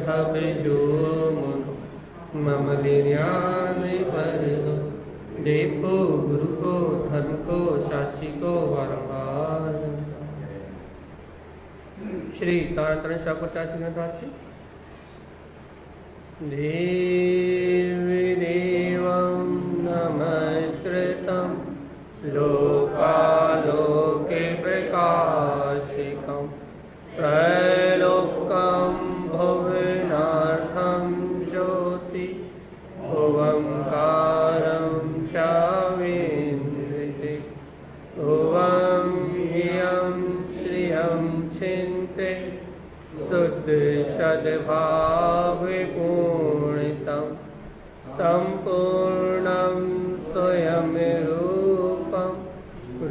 भवे जो मम लीन्यान पर दो। देखो गुरु को धर्म को साक्षी को बारंबार। श्री तारण शाको साक्षी ग्रंथाची देवी देवं नमस्कृतं लोकालोके प्रकाशिकं त्रैलोक्यं भुवनार्थं ज्योति ओंकारं चाविन्द्रिते ॐ ह्रियं श्रियं चिन्ते शुद्ध सद्भावपूर्णितं सम्पूर्णं स्वयं रूपं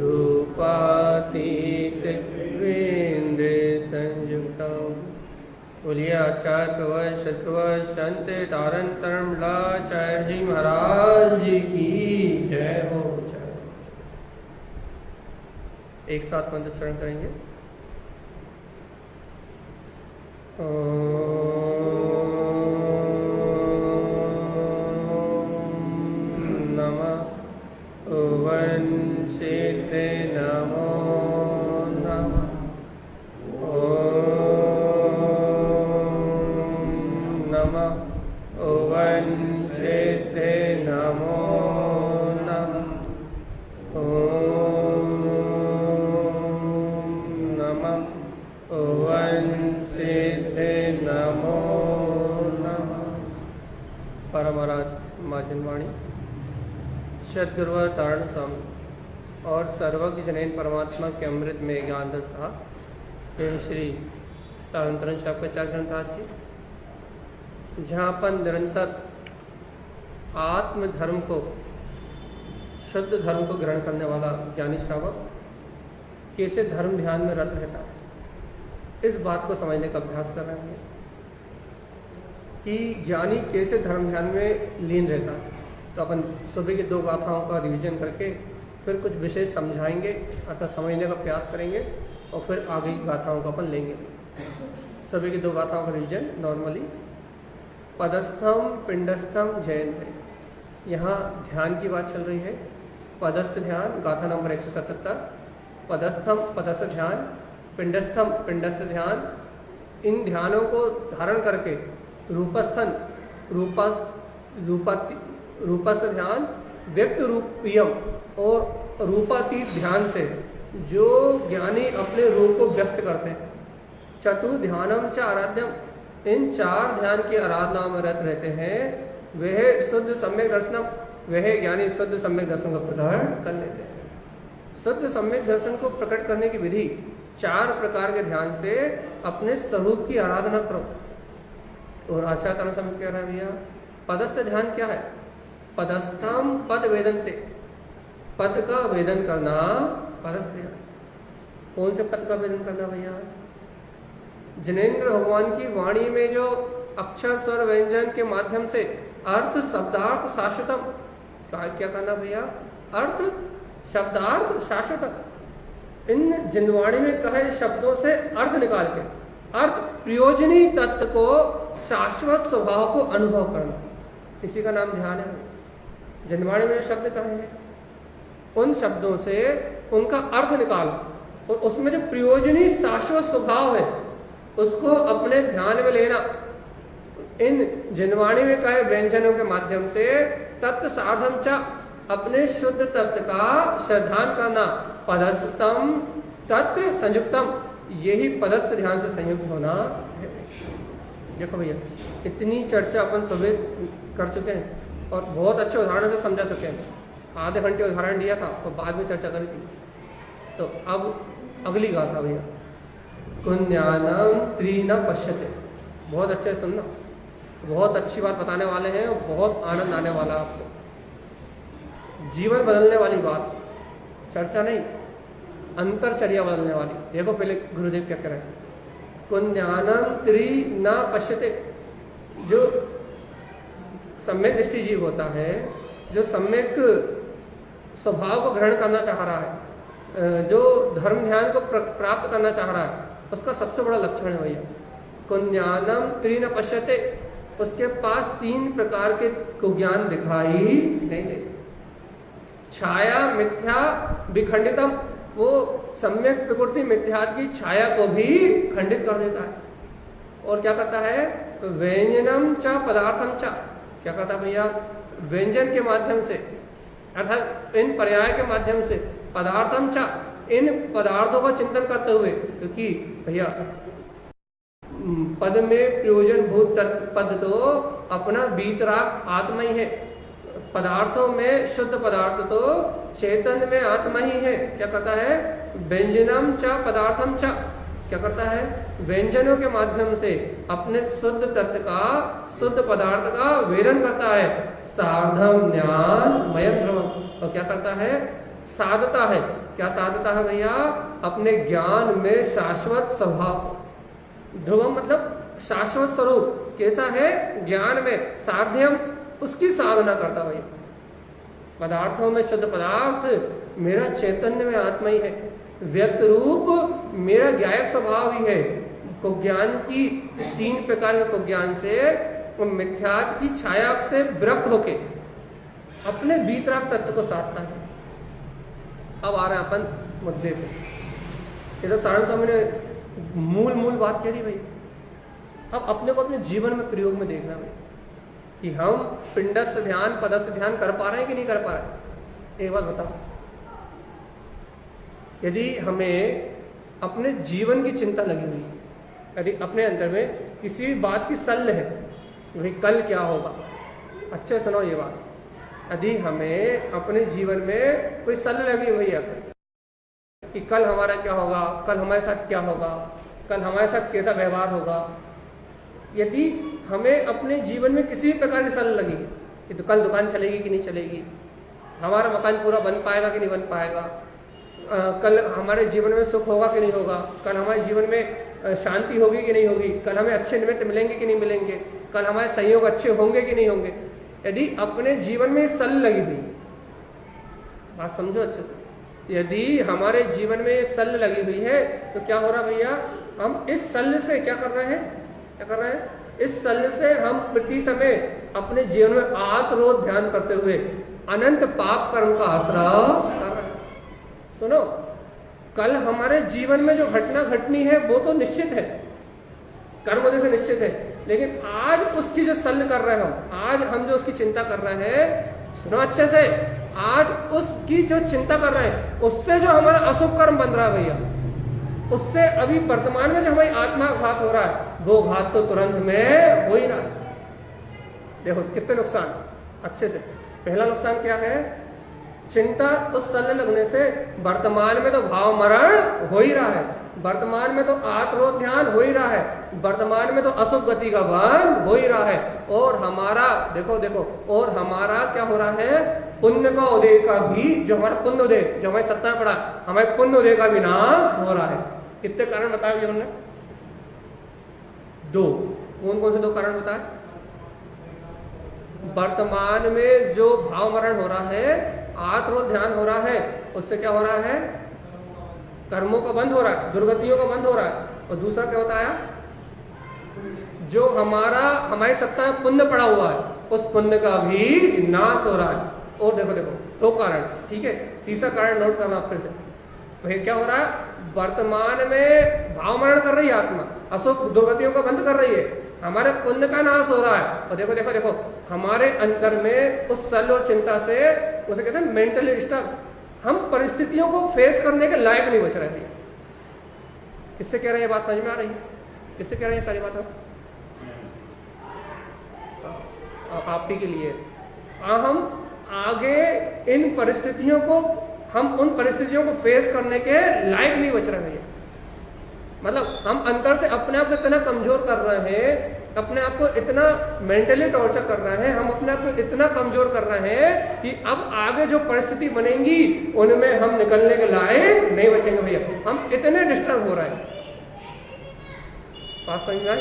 रूपातीत विन्द्र संयुक्तं। बोलिए आचार्य प्रवर सत्वर संत तारण तरमलाचार्य जी महाराज जी की जय हो। एक साथ मंत्र चरण करेंगे। नमः वंशित नमो नमः नमः वंशित नमो नमः नमः वंशित नमो नमः। परमाराध्य माँ जनवाणी सद्गुरुवर तारण सम और सर्वज्ञ जनेन परमात्मा के अमृत में ज्ञान दस था। श्री तारण शाकाचार्य ग्रंथाची जहाँ अपन निरंतर आत्म धर्म को शुद्ध धर्म को ग्रहण करने वाला ज्ञानी श्रावक कैसे धर्म ध्यान में रत रहता है, इस बात को समझने का अभ्यास कर रहे हैं कि ज्ञानी कैसे धर्म ध्यान में लीन रहता है। तो अपन सुबह की 2 गाथाओं का रिवीजन करके फिर कुछ विशेष समझाएंगे अर्थात समझने का प्रयास करेंगे और फिर आगे की गाथाओं का अपन लेंगे। सुबह की 2 गाथाओं का रिवीजन नॉर्मली पदस्थम पिंडस्थम जैन है। यहाँ ध्यान की बात चल रही है। पदस्थ ध्यान गाथा नंबर 177, पदस्थम पदस्थ ध्यान, पिंडस्थम पिंडस्थ ध्यान। इन ध्यानों को धारण करके रूपस्थन रूपस्थ ध्यान, व्यक्त रूपीयम और रूपातीत ध्यान से जो ज्ञानी अपने रूप को व्यक्त करते हैं। चतु ध्यानम च आराध्यम, इन 4 ध्यान की आराधना में रत रहते हैं। वह शुद्ध सम्यक दर्शनम, वह ज्ञानी शुद्ध सम्यक दर्शन का प्रकट कर लेते हैं। शुद्ध सम्यक दर्शन को प्रकट करने की विधि 4 प्रकार के ध्यान से अपने स्वरूप की आराधना करो। और आचार्य तारण समय कह रहा है भैया पदस्थ ध्यान क्या है? पदस्थम पद वेदनते, पद का वेदन करना पदस्थ ध्यान। कौन से पद का वेदन करना भैया? जनेन्द्र भगवान की वाणी में जो अक्षर स्वर व्यंजन के माध्यम से अर्थ शब्दार्थ शाश्वतम, क्या करना भैया? अर्थ शब्दार्थ शाश्वतम, इन जिनवाणी में कहे शब्दों से अर्थ निकाल के अर्थ प्रयोजनी तत्व को शाश्वत स्वभाव को अनुभव करना, इसी का नाम ध्यान है। जिनवाणी में शब्द कहे हैं उन शब्दों से उनका अर्थ निकालो और उसमें जो प्रयोजनी शाश्वत स्वभाव है उसको अपने ध्यान में लेना। इन जिनवाणी में कहे व्यंजनों के माध्यम से तत्व साधम च, अपने शुद्ध तत्व का श्रद्धान करना। पदस्थम तत्व संयुक्तम, यही पदस्थ ध्यान से संयुक्त होना है। देखो भैया इतनी चर्चा अपन सुबह कर चुके हैं और बहुत अच्छे उदाहरण से समझा चुके हैं। आधे घंटे उदाहरण दिया था और बाद में चर्चा करी थी। तो अब अगली गाथा भैया कुन्यानम त्रीन पश्यते, बहुत अच्छे सुनना, बहुत अच्छी बात बताने वाले हैं और बहुत आनंद आने वाला आपको, जीवन बदलने वाली बात, चर्चा नहीं अंतरचर्या बदलने वाली। देखो पहले गुरुदेव क्या कह रहे हैं, कुन्यानम त्रि न पश्यते, जो सम्यक दृष्टि जीव होता है, जो सम्यक स्वभाव को ग्रहण करना चाह रहा है, जो धर्म ध्यान को प्राप्त करना चाह रहा है, उसका सबसे बड़ा लक्षण है भैया कुज्ञानम त्रीन पश्यते, उसके पास 3 प्रकार के को ज्ञान दिखाई नहीं दे। छाया मिथ्या विखंडितम, वो सम्यक प्रकृति मिथ्या की छाया को भी खंडित कर देता है। और क्या करता है? व्यंजनम च पदार्थम च, क्या करता है भैया? व्यंजन के माध्यम से अर्थात इन पर्याय के माध्यम से, पदार्थम च, इन पदार्थों का चिंतन करते हुए, क्योंकि भैया पद में प्रयोजन भूत पद तो अपना बीतराग आत्मा ही है। पदार्थों में शुद्ध पदार्थ तो चेतन में आत्मा ही है। क्या करता है? व्यंजनम च पदार्थम च, क्या करता है? व्यंजनों के माध्यम से अपने शुद्ध तत्व का, शुद्ध पदार्थ का वेदन करता है। साधम ज्ञान मयम ध्रुवम, और क्या करता है? साधता है। क्या साधता है भैया? अपने ज्ञान में शाश्वत स्वभाव। ध्रुवम मतलब शाश्वत स्वरूप कैसा है? ज्ञान में साध्यम, उसकी साधना करता भैया। पदार्थों में शुद्ध पदार्थ मेरा चैतन्य में आत्मा ही है, व्यक्त रूप मेरा ज्ञायक स्वभाव ही है। को ज्ञान की 3 प्रकार के को ज्ञान से मिथ्यात की छाया से विरक्त होके अपने बीतराग तत्व को साधता है। अब आ रहे हैं अपन मुद्दे पे। ये तो तारण स्वामी ने मूल बात कह दी भाई। अब अपने को अपने जीवन में प्रयोग में देखना भाई कि हम पिंडस्थ ध्यान, पदस्थ ध्यान कर पा रहे हैं कि नहीं कर पा रहे हैं। एक बात बताओ, यदि हमें अपने जीवन की चिंता लगी हुई, यदि अपने अंदर में किसी भी बात की सल्ह है, भाई कल क्या होगा, अच्छे सुनो ये बात, यदि हमें अपने जीवन में कोई सल्ह लगी हुई है कि कल हमारा क्या होगा, कल हमारे साथ क्या होगा, कल हमारे साथ कैसा व्यवहार होगा, यदि हमें अपने जीवन में किसी भी प्रकार की सल्ह लगी कि तो कल दुकान चलेगी कि नहीं चलेगी, हमारा मकान पूरा बन पाएगा कि नहीं बन पाएगा, कल हमारे जीवन में सुख होगा कि नहीं होगा, कल हमारे जीवन में शांति होगी कि नहीं होगी, कल हमें अच्छे निमित्त मिलेंगे कि नहीं मिलेंगे, कल हमारे संयोग अच्छे होंगे कि नहीं होंगे, यदि अपने जीवन में सल्ह लगी हुई, बात समझो अच्छे से, यदि हमारे जीवन में सल्ह लगी हुई है तो क्या हो रहा भैया, हम इस सल्ह से क्या कर रहे हैं, क्या कर रहे हैं, इस सल्ह से हम प्रति समय अपने जीवन में आत्मरोध ध्यान करते हुए अनंत पाप कर्म का आश्रय कर रहे हैं। सुनो, कल हमारे जीवन में जो घटना घटनी है वो तो निश्चित है, कर्म होने से निश्चित है, लेकिन आज उसकी जो सल्ह कर रहे हैं आज हम जो उसकी चिंता कर रहे हैं, सुनो अच्छे से, आज उसकी जो चिंता कर रहे हैं उससे जो हमारा अशुभ कर्म बन रहा है भैया, उससे अभी वर्तमान में जो हमारी आत्मा घात हो रहा है वो घात तो तुरंत में हो ही रहा है। देखो कितने नुकसान, अच्छे से, पहला नुकसान क्या है, चिंता उस सल्ह लगने से वर्तमान में तो भाव मरण हो ही रहा है, वर्तमान में तो आत्मरोध ध्यान हो ही रहा है, वर्तमान में तो अशुभ गति का बंध हो ही रहा है, और हमारा देखो देखो, और हमारा क्या हो रहा है, पुण्य का उदय का भी, जो हमारा पुण्य उदय, जो हमारे सत्ता में पड़ा, हमारे पुण्य उदय का विनाश हो रहा है। कितने कारण बताए उन्होंने? 2। कौन कौन से 2 कारण बताए? वर्तमान में जो भाव मरण हो रहा है, आत्मरोध ध्यान हो रहा है, उससे क्या हो रहा है, कर्मों का बंद हो रहा है, दुर्गतियों का बंद हो रहा है। और दूसरा क्या बताया, जो हमारी सत्ता में पुण्य पड़ा हुआ है उस पुण्य का भी नाश हो रहा है। और देखो देखो 2 कारण, ठीक है। तीसरा कारण नोट करना आप फिर से, भाई क्या हो रहा है, वर्तमान में भाव मरण कर रही है आत्मा, अशुभ दुर्गतियों का बंद कर रही है, हमारे पुण्य का नाश हो रहा है। और देखो देखो देखो, हमारे अंतर में उस सल्ह और चिंता से, उसे कहते हैं मेंटली डिस्टर्ब, हम परिस्थितियों को फेस करने के लायक नहीं बच रहे थे। किससे कह रहे हैं, बात समझ में आ रही है? किससे कह रहे हैं सारी बात? आप ही के लिए। हम आगे इन परिस्थितियों को, हम उन परिस्थितियों को फेस करने के लायक नहीं बच रहे हैं। मतलब हम अंतर से अपने आप को इतना कमजोर कर रहे हैं, अपने आप को इतना मेंटली टॉर्चर कर रहे हैं, हम अपने आप को इतना कमजोर कर रहे हैं कि अब आगे जो परिस्थिति बनेंगी उनमें हम निकलने के लायक नहीं बचेंगे भैया, हम इतने डिस्टर्ब हो रहे हैं। बात समझ में आई?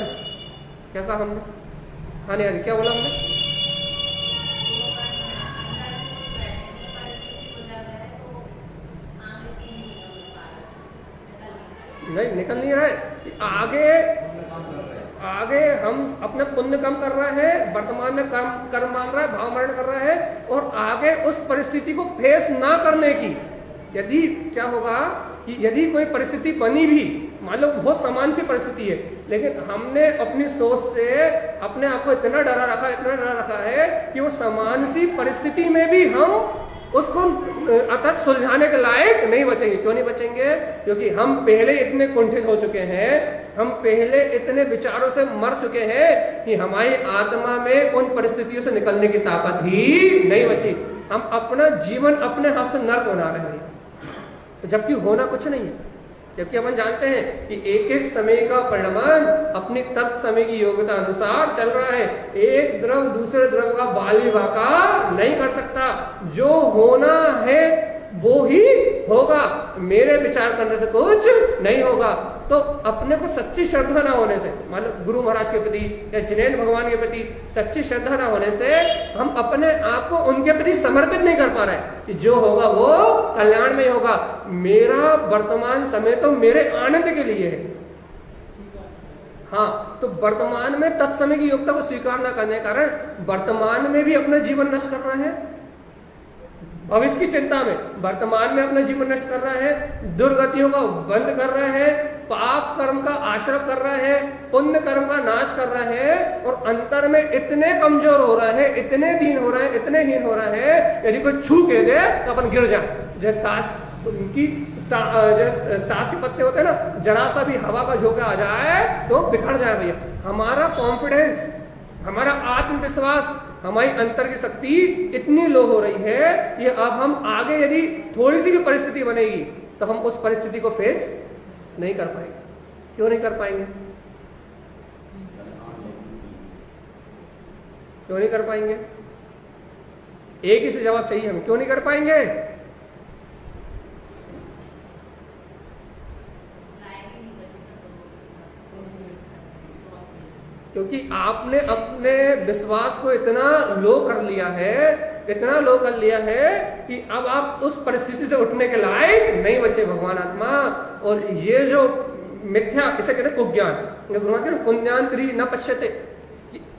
क्या कहा हमने? हाँ नहीं आदि, क्या बोला हमने? नहीं निकल नहीं रहा है, आगे आगे हम अपना पुण्य कम कर रहे हैं, वर्तमान में कर्म मान रहा है, भाव मरण कर रहा है, और आगे उस परिस्थिति को फेस ना करने की, यदि क्या होगा कि यदि कोई परिस्थिति बनी भी, मान लो बहुत समान सी परिस्थिति है, लेकिन हमने अपनी सोच से अपने आप को इतना डरा रखा है कि वो समान सी परिस्थिति में भी हम उसको अर्थात सुलझाने के लायक नहीं बचेंगे। क्यों नहीं बचेंगे? क्योंकि हम पहले इतने कुंठित हो चुके हैं, हम पहले इतने विचारों से मर चुके हैं कि हमारी आत्मा में उन परिस्थितियों से निकलने की ताकत ही नहीं बची। हम अपना जीवन अपने हाथ से नर्क बना रहे हैं, जबकि होना कुछ नहीं है। जबकि अपन जानते हैं कि एक एक समय का परिणाम अपनी तत् समय की योग्यता अनुसार चल रहा है। एक द्रव दूसरे द्रव का बाल विवाह का नहीं कर सकता। जो होना है वो ही होगा, मेरे विचार करने से कुछ नहीं होगा। तो अपने को सच्ची श्रद्धा ना होने से, मान लो गुरु महाराज के प्रति या जिनेन्द्र भगवान के प्रति सच्ची श्रद्धा ना होने से हम अपने आप को उनके प्रति समर्पित नहीं कर पा रहे कि जो होगा वो कल्याण में होगा। मेरा वर्तमान समय तो मेरे आनंद के लिए है। हाँ, तो वर्तमान में तत्समय की योग्यता को स्वीकार न करने के कारण वर्तमान में भी अपना जीवन नष्ट कर रहे हैं। भविष्य की चिंता में वर्तमान में अपना जीवन नष्ट कर रहा है, दुर्गतियों का बंद कर रहा है, पाप कर्म का आश्रय कर रहा है, पुण्य कर्म का नाश कर रहा है, और अंतर में इतने कमजोर हो रहा है, इतने दीन हो रहा है, इतने हीन हो रहा है, यदि कोई छू के दे तो अपन गिर जाए। जैसे ताश के पत्ते होते हैं ना, जरा सा भी हवा का झोंका आ जाए तो बिखर जाए भैया। हमारा कॉन्फिडेंस, हमारा आत्मविश्वास, हमारी अंतर की शक्ति इतनी लो हो रही है कि अब हम आगे यदि थोड़ी सी भी परिस्थिति बनेगी तो हम उस परिस्थिति को फेस नहीं कर पाएंगे। क्यों नहीं कर पाएंगे? क्यों नहीं कर पाएंगे? एक ही से जवाब चाहिए हमें, क्यों नहीं कर पाएंगे? क्योंकि आपने अपने विश्वास को इतना लो कर लिया है, इतना लो कर लिया है कि अब आप उस परिस्थिति से उठने के लायक नहीं बचे भगवान आत्मा। और ये जो मिथ्या, इसे कहते हैं कुज्ञान, भगवान कहते हैं कुज्ञान त्रि न पश्यते,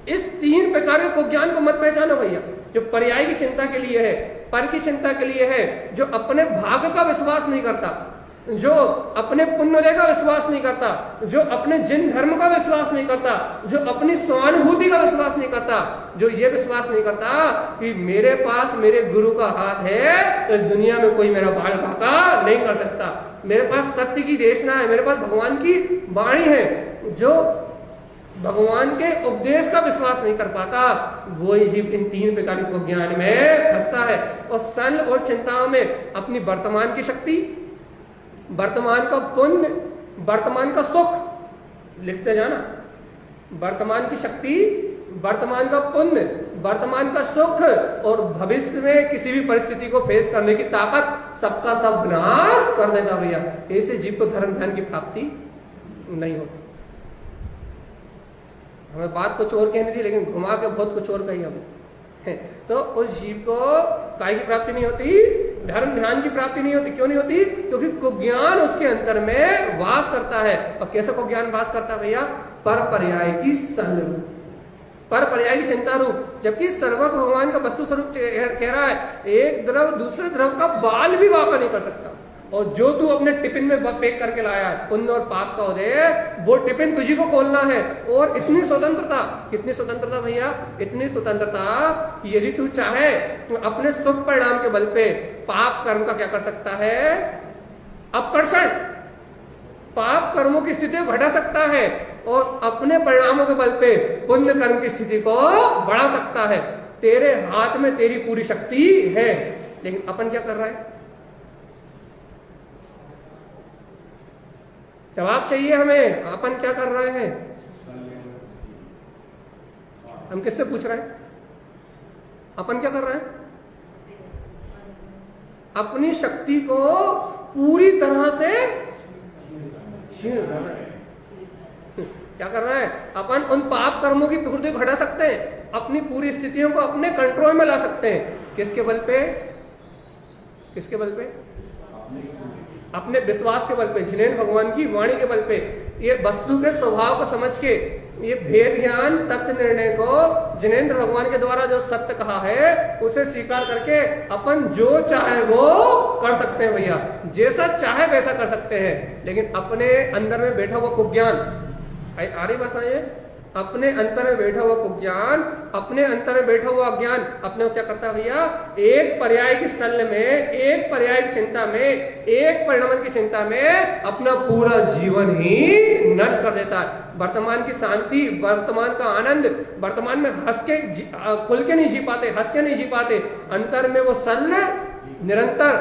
इस 3 प्रकार के कुज्ञान को मत पहचानो भैया। जो पर्याय की चिंता के लिए है, पर की चिंता के लिए है, जो अपने भाग्य का विश्वास नहीं करता, जो अपने पुण्योदय का विश्वास नहीं करता, जो अपने जिन धर्म का विश्वास नहीं करता, जो अपनी स्वानुभूति का विश्वास नहीं करता, जो ये विश्वास नहीं करता कि मेरे पास मेरे गुरु का हाथ है तो दुनिया में कोई मेरा बाल बांका नहीं कर सकता, मेरे पास तत्व की देशना है, मेरे पास भगवान की वाणी है, जो भगवान के उपदेश का विश्वास नहीं कर पाता, वो जीव इन 3 प्रकार के ज्ञान में फंसता है। और सन और चिंताओं में अपनी वर्तमान की शक्ति, वर्तमान का पुण्य, वर्तमान का सुख, लिखते जाना, वर्तमान की शक्ति, वर्तमान का पुण्य, वर्तमान का सुख, और भविष्य में किसी भी परिस्थिति को फेस करने की ताकत सबका सब विनाश कर देगा भैया। ऐसे जीव को धर्म ध्यान की प्राप्ति नहीं होती। हमें बात कुछ और कहनी थी लेकिन घुमा के बहुत कुछ और कही हमने। तो उस जीव को काय की प्राप्ति नहीं होती, धर्म ध्यान की प्राप्ति नहीं होती। क्यों नहीं होती? क्योंकि कुज्ञान उसके अंतर में वास करता है। और कैसे कुज्ञान वास करता है भैया? पर पर्याय की संग, पर पर्याय की चिंता रूप। जबकि सर्वक भगवान का वस्तु स्वरूप कह रहा है, एक द्रव दूसरे द्रव का बाल भी वाका नहीं कर सकता। और जो तू अपने टिफिन में पैक करके लाया है, पुण्य और पाप का उदय, वो टिफिन तुझी को खोलना है। और इतनी स्वतंत्रता, कितनी स्वतंत्रता भैया? इतनी स्वतंत्रता कि यदि तू चाहे तो अपने शुभ परिणाम के बल पे पाप कर्म का क्या कर सकता है? अपकर्षण, पाप कर्मों की स्थिति को घटा सकता है और अपने परिणामों के बल पे पुण्य कर्म की स्थिति को बढ़ा सकता है। तेरे हाथ में तेरी पूरी शक्ति है। लेकिन अपन क्या कर रहा है? जवाब चाहिए हमें। अपन क्या कर रहे हैं? हम किससे पूछ रहे हैं? अपन क्या कर रहे हैं? अपनी शक्ति को पूरी तरह से क्षीण कर रहे हैं। क्या कर रहे हैं? अपन उन पाप कर्मों की प्रकृति को घटा सकते हैं, अपनी पूरी स्थितियों को अपने कंट्रोल में ला सकते हैं। किसके बल पे? किसके बल पे? अपने विश्वास के बल पे, जिनेन्द्र भगवान की वाणी के बल पे। ये वस्तु के स्वभाव को समझ के ये भेद ज्ञान तत्व निर्णय को जिनेंद्र भगवान के द्वारा जो सत्य कहा है उसे स्वीकार करके अपन जो चाहे वो कर सकते हैं भैया, जैसा चाहे वैसा कर सकते हैं। लेकिन अपने अंदर में बैठा हुआ कुज्ञान, आ रही भाषा ये, अपने अंतर में बैठा हुआ कुज्ञान, अपने अंतर में बैठा हुआ अज्ञान अपने को क्या करता है भैया, एक पर्याय की शल्य में, एक पर्याय की चिंता में, एक परिणाम की चिंता में अपना पूरा जीवन ही नष्ट कर देता है। वर्तमान की शांति, वर्तमान का आनंद, वर्तमान में हंस के खुल के नहीं जी पाते, हंस के नहीं जी पाते, अंतर में वो शल्य निरंतर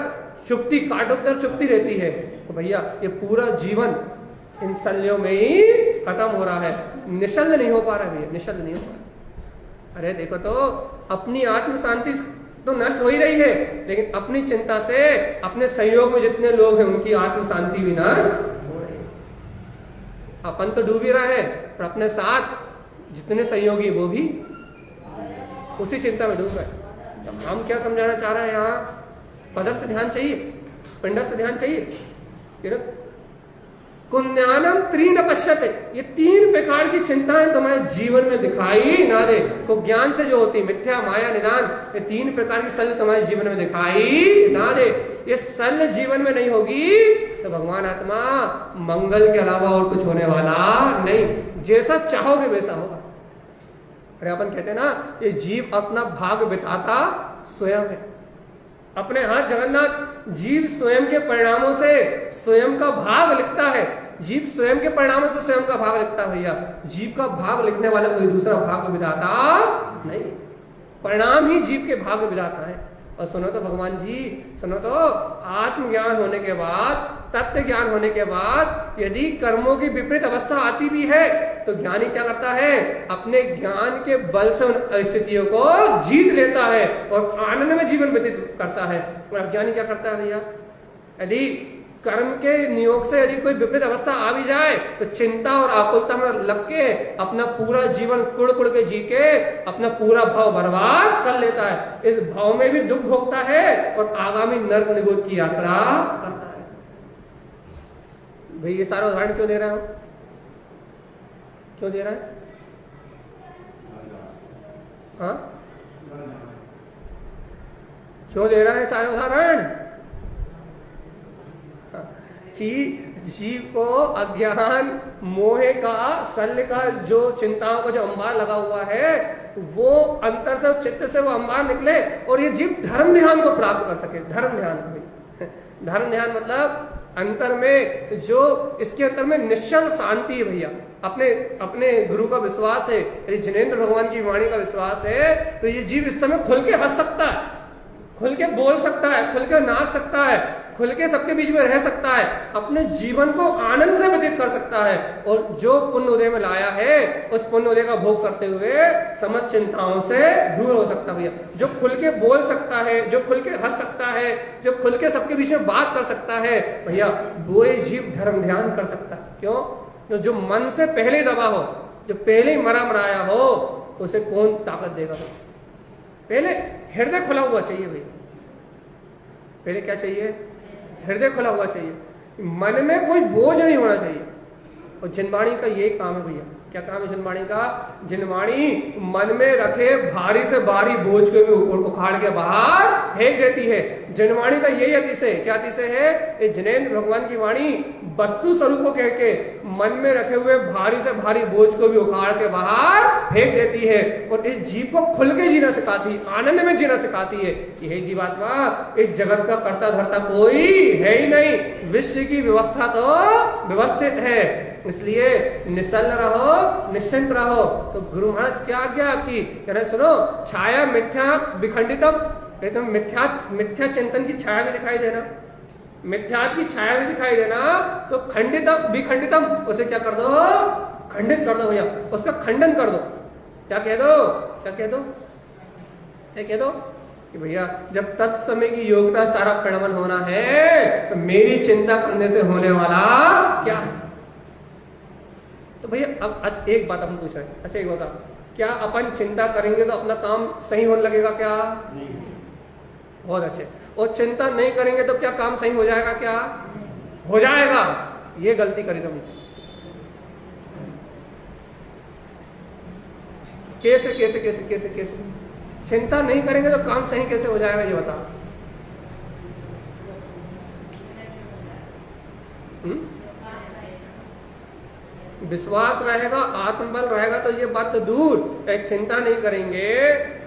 चुपती, काटोत्तर चुपती रहती है। तो भैया ये पूरा जीवन इन शल्यों में ही खत्म हो रहा है, निशल्य नहीं हो पा रहा है भैया, निशल्य नहीं हो पा रहा। अरे देखो तो अपनी आत्म शांति तो नष्ट हो ही रही है, लेकिन अपनी चिंता से अपने सहयोग में जितने लोग हैं उनकी आत्म शांति भी नष्ट हो रही है। अपन तो डूब ही रहा है और अपने साथ जितने सहयोगी वो भी उसी चिंता में डूब गए। हम क्या समझाना चाह रहे हैं यहाँ, पदस्थ ध्यान चाहिए, पिंडस्थ ध्यान चाहिए। कुन्यानम त्रीन पश्यते, ये तीन प्रकार की चिंताएं तुम्हारे जीवन में दिखाई ना दे। तो ज्ञान से जो होती मिथ्या, माया, निदान, ये तीन प्रकार की शल्य तुम्हारे जीवन में दिखाई ना दे। ये शल्य जीवन में नहीं होगी तो भगवान आत्मा मंगल के अलावा और कुछ होने वाला नहीं। जैसा चाहोगे वैसा होगा। अरे अपन कहते हैं ना, ये जीव अपना भाग बिताता स्वयं है। अपने हाथ जगन्नाथ, जीव स्वयं के परिणामों से स्वयं का भाग लिखता है। जीव स्वयं के परिणामों से स्वयं का भाग लिखता है भैया। जीव का भाग लिखने वाला कोई दूसरा भाग विधाता नहीं, परिणाम ही जीव के भाग विधाता है। और सुनो तो भगवान जी, सुनो तो, आत्मज्ञान होने के बाद, तत्व ज्ञान होने के बाद यदि कर्मों की विपरीत अवस्था आती भी है तो ज्ञानी क्या करता है, अपने ज्ञान के बल से उन स्थितियों को जीत लेता है और आनंद में जीवन व्यतीत करता है। और अज्ञानी क्या करता है भैया, यदि कर्म के नियोग से यदि कोई विपरीत अवस्था आ भी जाए तो चिंता और आकुलता में लग के अपना पूरा जीवन कुड़ कुड़ के जी के अपना पूरा भाव बर्बाद कर लेता है। इस भाव में भी दुख भोगता है और आगामी नर्क निगोद की यात्रा करता है। भाई ये सारा उदाहरण क्यों दे रहा हूं, क्यों दे रहा है? हाँ, क्यों दे रहा है सारे उदाहरण? कि जीव को अज्ञान, मोह का, शल्य का जो चिंताओं का जो अंबार लगा हुआ है वो अंतर से, चित्त से वो अंबार निकले और ये जीव धर्म ध्यान को प्राप्त कर सके। धर्म ध्यान, धर्म ध्यान मतलब अंतर में जो, इसके अंतर में निश्चल शांति है भैया। अपने अपने गुरु का विश्वास है, यदि जिनेंद्र भगवान की वाणी का विश्वास है तो ये जीव इस समय खुल के हंस सकता है, खुल के बोल सकता है, खुल के नाच सकता है, खुल के सबके बीच में रह सकता है, अपने जीवन को आनंद से व्यतीत कर सकता है और जो पुण्य उदय में लाया है उस पुण्य उदय का भोग करते हुए समस्त चिंताओं से दूर हो सकता है भैया। जो खुल के बोल सकता है, जो खुल के हंस सकता है, जो खुल के सबके बीच में बात कर सकता है भैया, वो ये जीव धर्म ध्यान कर सकता है। क्यों? जो मन से पहले दबा हो, जो पहले ही मरा मराया हो, उसे कौन ताकत देगा? पहले हृदय खुला हुआ चाहिए भैया। पहले क्या चाहिए? हृदय खुला हुआ चाहिए, मन में कोई बोझ नहीं होना चाहिए। और जिनवाणी का यही काम है भैया। क्या काम है जिनवाणी का? जिनवाणी मन में रखे भारी से भारी बोझ को भी उखाड़ के बाहर फेंक देती है। जिनवाणी का यही अतिशय, क्या अतिशय है? ये जिनेंद्र भगवान की वाणी वस्तु स्वरूप को कह के मन में रखे हुए भारी से भारी बोझ को भी उखाड़ के बाहर फेंक देती है और इस जीव को खुल के जीना सिखाती है, आनंद में जीना सिखाती है। यही जीवात्मा, इस जगत का कर्ता धर्ता कोई है ही नहीं, विश्व की व्यवस्था तो व्यवस्थित है। इसलिए निश्चल रहो, निश्चिंत रहो। तो गुरु महाराज क्या आज्ञा आपकी? कह रहे सुनो, छाया मिथ्या विखंडितम, तो मिथ्या चिंतन की छाया भी दिखाई देना, मिथ्या की छाया भी दिखाई देना, तो खंडितम विखंडितम, उसे क्या कर दो? खंडित कर दो भैया, उसका खंडन कर दो। क्या कह दो? क्या कह दो? क्या कह दो कि भैया जब तत्समय की योग्यता सारा परिणमन होना है तो मेरी चिंता करने से होने वाला क्या है? तो भैया अब एक बात अपन पूछ रहे हैं, अच्छा एक बता, क्या अपन चिंता करेंगे तो अपना काम सही होने लगेगा क्या? नहीं। बहुत अच्छे। और चिंता नहीं करेंगे तो क्या काम सही हो जाएगा क्या? हो जाएगा। ये गलती करी तुमने, कैसे कैसे कैसे कैसे कैसे? चिंता नहीं करेंगे तो काम सही कैसे हो जाएगा ये बताओ? विश्वास रहेगा, आत्मबल रहेगा तो ये बात तो दूर, एक चिंता नहीं करेंगे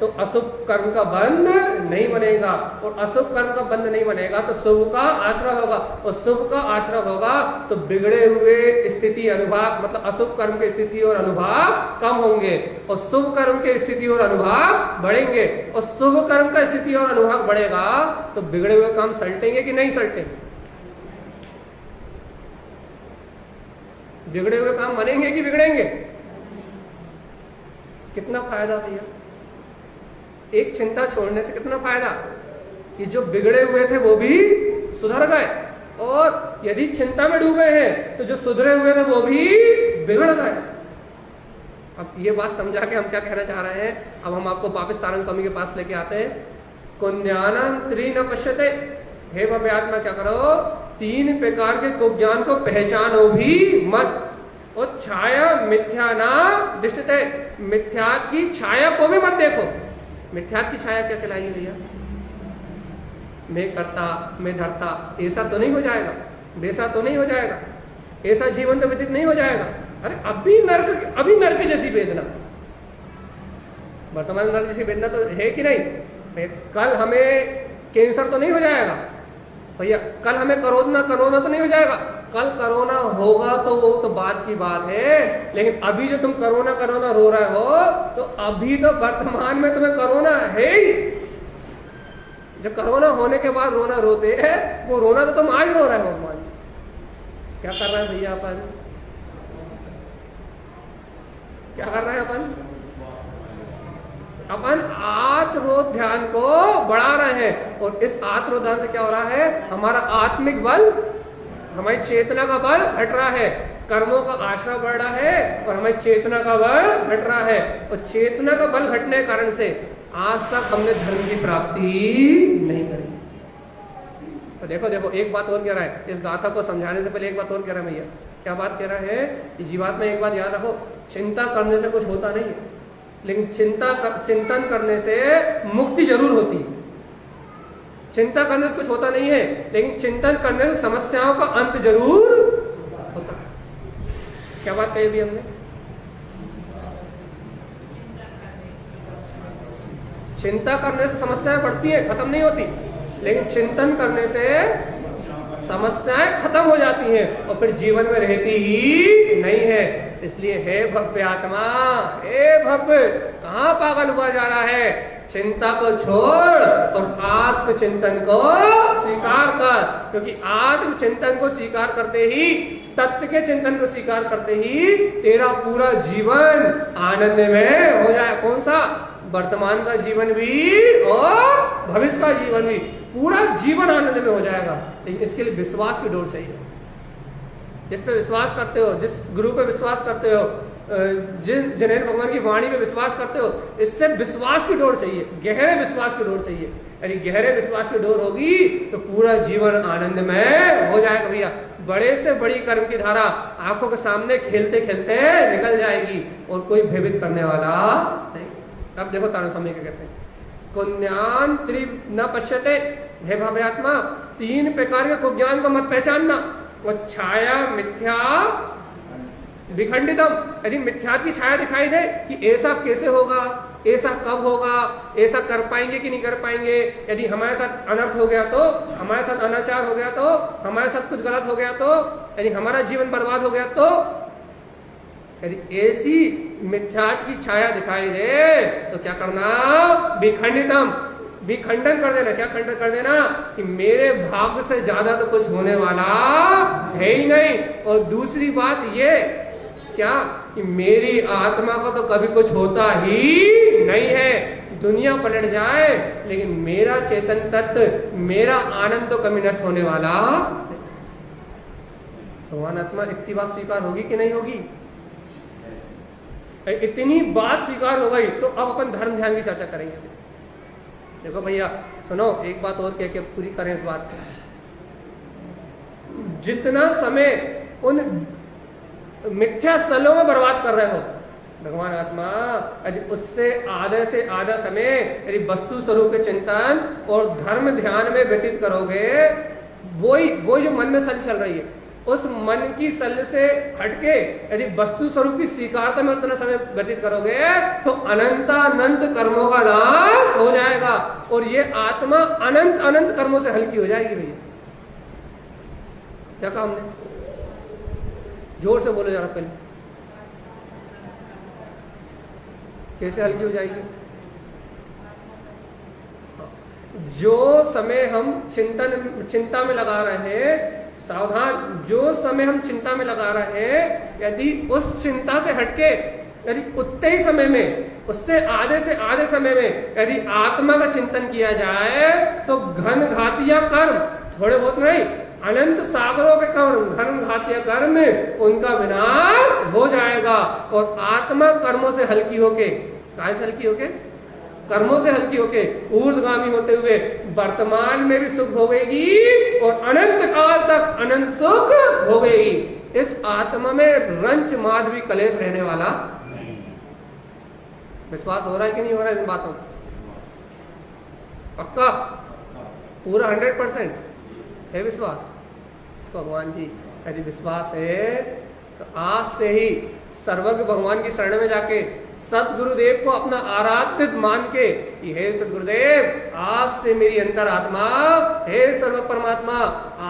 तो अशुभ कर्म का बंध नहीं बनेगा, और अशुभ कर्म का बंध नहीं बनेगा तो शुभ का आश्रय होगा, और शुभ का आश्रय होगा तो बिगड़े हुए स्थिति अनुभाग, मतलब अशुभ कर्म की स्थिति और अनुभाग कम होंगे, और शुभ कर्म की स्थिति और अनुभाग बढ़ेंगे, और शुभ कर्म का स्थिति और अनुभाग बढ़ेगा तो बिगड़े हुए काम सलटेंगे कि नहीं सलटेंगे? बिगड़े हुए काम बनेंगे कि बिगड़ेंगे? कितना फायदा भैया, एक चिंता छोड़ने से कितना फायदा कि जो बिगड़े हुए थे वो भी सुधर गए, और यदि चिंता में डूबे हैं तो जो सुधरे हुए थे वो भी बिगड़ गए। अब ये बात समझा के हम क्या कहना चाह रहे हैं, अब हम आपको वापिस तारक स्वामी के पास लेके आते हैं। कुज्ञानम त्रि न पश्यते, हे भव्य आत्मा क्या करो, तीन प्रकार के कुज्ञान को पहचानो भी मत, और छाया मिथ्या ना दृष्टते, मिथ्या की छाया को भी मत देखो। मिथ्या की छाया क्या कहलाई है भैया? मैं करता, मैं धरता, ऐसा तो नहीं हो जाएगा, वैसा तो नहीं हो जाएगा, ऐसा जीवन तो व्यतीत नहीं हो जाएगा। अरे अभी नर्क जैसी वेदना, वर्तमान नर्क जैसी वेदना तो है कि नहीं? कल हमें कैंसर तो नहीं हो जाएगा भैया, कल हमें कोरोना तो नहीं हो जाएगा, कल कोरोना होगा तो वो तो बात की बात है, लेकिन अभी जो तुम कोरोना रो रहे हो तो अभी तो वर्तमान में तुम्हें कोरोना है ही। जब कोरोना होने के बाद रोना रोते हैं, वो रोना तो तुम आज रो रहे हो। भगवान क्या कर रहे हैं भैया अपन? क्या कर रहे हैं अपन आत्मरोध ध्यान को बढ़ा रहे हैं, और इस आत्मरोध ध्यान से क्या हो रहा है, हमारा आत्मिक बल, हमारी चेतना का बल घट रहा है, कर्मों का आश्रय बढ़ रहा है, और हमारी चेतना का बल घट रहा है, और चेतना का बल घटने के कारण से आज तक हमने धर्म की प्राप्ति नहीं करी। तो देखो एक बात और कह रहा है, इस गाथा को समझाने से पहले एक बात और कह रहा है भैया। क्या बात कह रहा है कि जीवात्मा एक बात याद रखो, चिंता करने से कुछ होता नहीं है, लेकिन चिंतन करने से मुक्ति जरूर होती है। चिंता करने से कुछ होता नहीं है, लेकिन चिंतन करने से समस्याओं का अंत जरूर होता है। क्या बात कही अभी हमने? चिंता करने से समस्याएं बढ़ती हैं, खत्म नहीं होती, लेकिन चिंतन करने से समस्याएं खत्म हो जाती हैं और फिर जीवन में रहती ही नहीं है। इसलिए हे भव्य आत्मा, हे भव्य, कहाँ पागल हुआ जा रहा है? चिंता को छोड़ और आत्म चिंतन को स्वीकार कर, क्योंकि आत्म चिंतन को स्वीकार करते ही, तत्व के चिंतन को स्वीकार करते ही तेरा पूरा जीवन आनंद में हो जाए। कौन सा? वर्तमान का जीवन भी और भविष्य का जीवन भी, पूरा जीवन आनंद में हो जाएगा। लेकिन इसके लिए विश्वास की डोर चाहिए। जिस पे विश्वास करते हो, जिस गुरु पे विश्वास करते हो, जिन जिन्हें भगवान की वाणी पे विश्वास करते हो, इससे विश्वास की डोर चाहिए, गहरे विश्वास की डोर चाहिए। यदि गहरे विश्वास की डोर होगी तो पूरा जीवन आनंद में हो जाएगा भैया। बड़े से बड़ी कर्म की धारा आंखों के सामने खेलते खेलते निकल जाएगी और कोई भयभीत करने वाला नहीं। अब देखो तारण स्वामी क्या कहते हैं, कुज्ञान त्रि न पश्यते, हे भाव्यात्मा, तीन प्रकार के कुज्ञान को मत पहचानना। और छाया मिथ्या विखंडितम, यदि मिथ्या की छाया दिखाई दे कि ऐसा कैसे होगा, ऐसा कब होगा, ऐसा कर पाएंगे कि नहीं कर पाएंगे, यदि हमारे साथ अनर्थ हो गया तो, हमारे साथ अनाचार हो गया तो, हमारे साथ कुछ गलत हो गया तो, यदि हमारा जीवन बर्बाद हो गया तो, यदि ऐसी मिथ्या की छाया दिखाई दे तो क्या करना? विखंडितम, विखंडन कर देना। क्या खंडन कर देना? कि मेरे भाग्य से ज्यादा तो कुछ होने वाला है ही नहीं। और दूसरी बात ये क्या कि मेरी आत्मा को तो कभी कुछ होता ही नहीं है। दुनिया पलट जाए लेकिन मेरा चेतन तत्व, मेरा आनंद तो कभी नष्ट होने वाला। भगवान आत्मा इतनी बात स्वीकार होगी कि नहीं होगी? इतनी बात स्वीकार हो गई तो अब अपन धर्म ध्यान की चर्चा करेंगे। देखो भैया सुनो, एक बात और कह के पूरी करें इस बात को। जितना समय उन मिथ्या स्थलों में बर्बाद कर रहे हो, भगवान आत्मा यदि उससे आधे से आधा समय यदि वस्तु स्वरूप के चिंतन और धर्म ध्यान में व्यतीत करोगे, वही जो मन में सल चल रही है, उस मन की सल से हटके यदि वस्तु स्वरूप की स्वीकारता में उतना समय व्यतीत करोगे तो अनंत कर्मों का नाश हो जाएगा और ये आत्मा अनंत अनंत कर्मों से हल्की हो जाएगी। भैया क्या कहा हमने? जोर से बोलो जरा पहले, कैसे हल्की हो जाएगी? जो समय हम चिंता में लगा रहे हैं, सावधान, जो समय हम चिंता में लगा रहे हैं, यदि उस चिंता से हटके यदि उतने ही समय में, उससे आधे से आधे समय में यदि आत्मा का चिंतन किया जाए तो घन घातिया कर्म, थोड़े बहुत नहीं, अनंत सागरों के कर्म, घन घातिया कर्म, उनका विनाश हो जाएगा और आत्मा कर्मों से हल्की होके, काय से हल्की होके? कर्मों से हल्की होके ऊर्ध्वगामी होते हुए वर्तमान में भी सुख भोगेगी और अनंत काल तक अनंत सुख भोगेगी। इस आत्मा में रंच माद भी कलेश रहने वाला नहीं। विश्वास हो रहा है कि नहीं हो रहा है इन बातों? पक्का? पूरा 100% है विश्वास? भगवान जी यदि विश्वास है तो आज से ही सर्वज्ञ भगवान की शरण में जाके सदगुरुदेव को अपना आराधित मान के, हे सदगुरुदेव, आज से मेरी अंतर आत्मा, हे सर्व परमात्मा,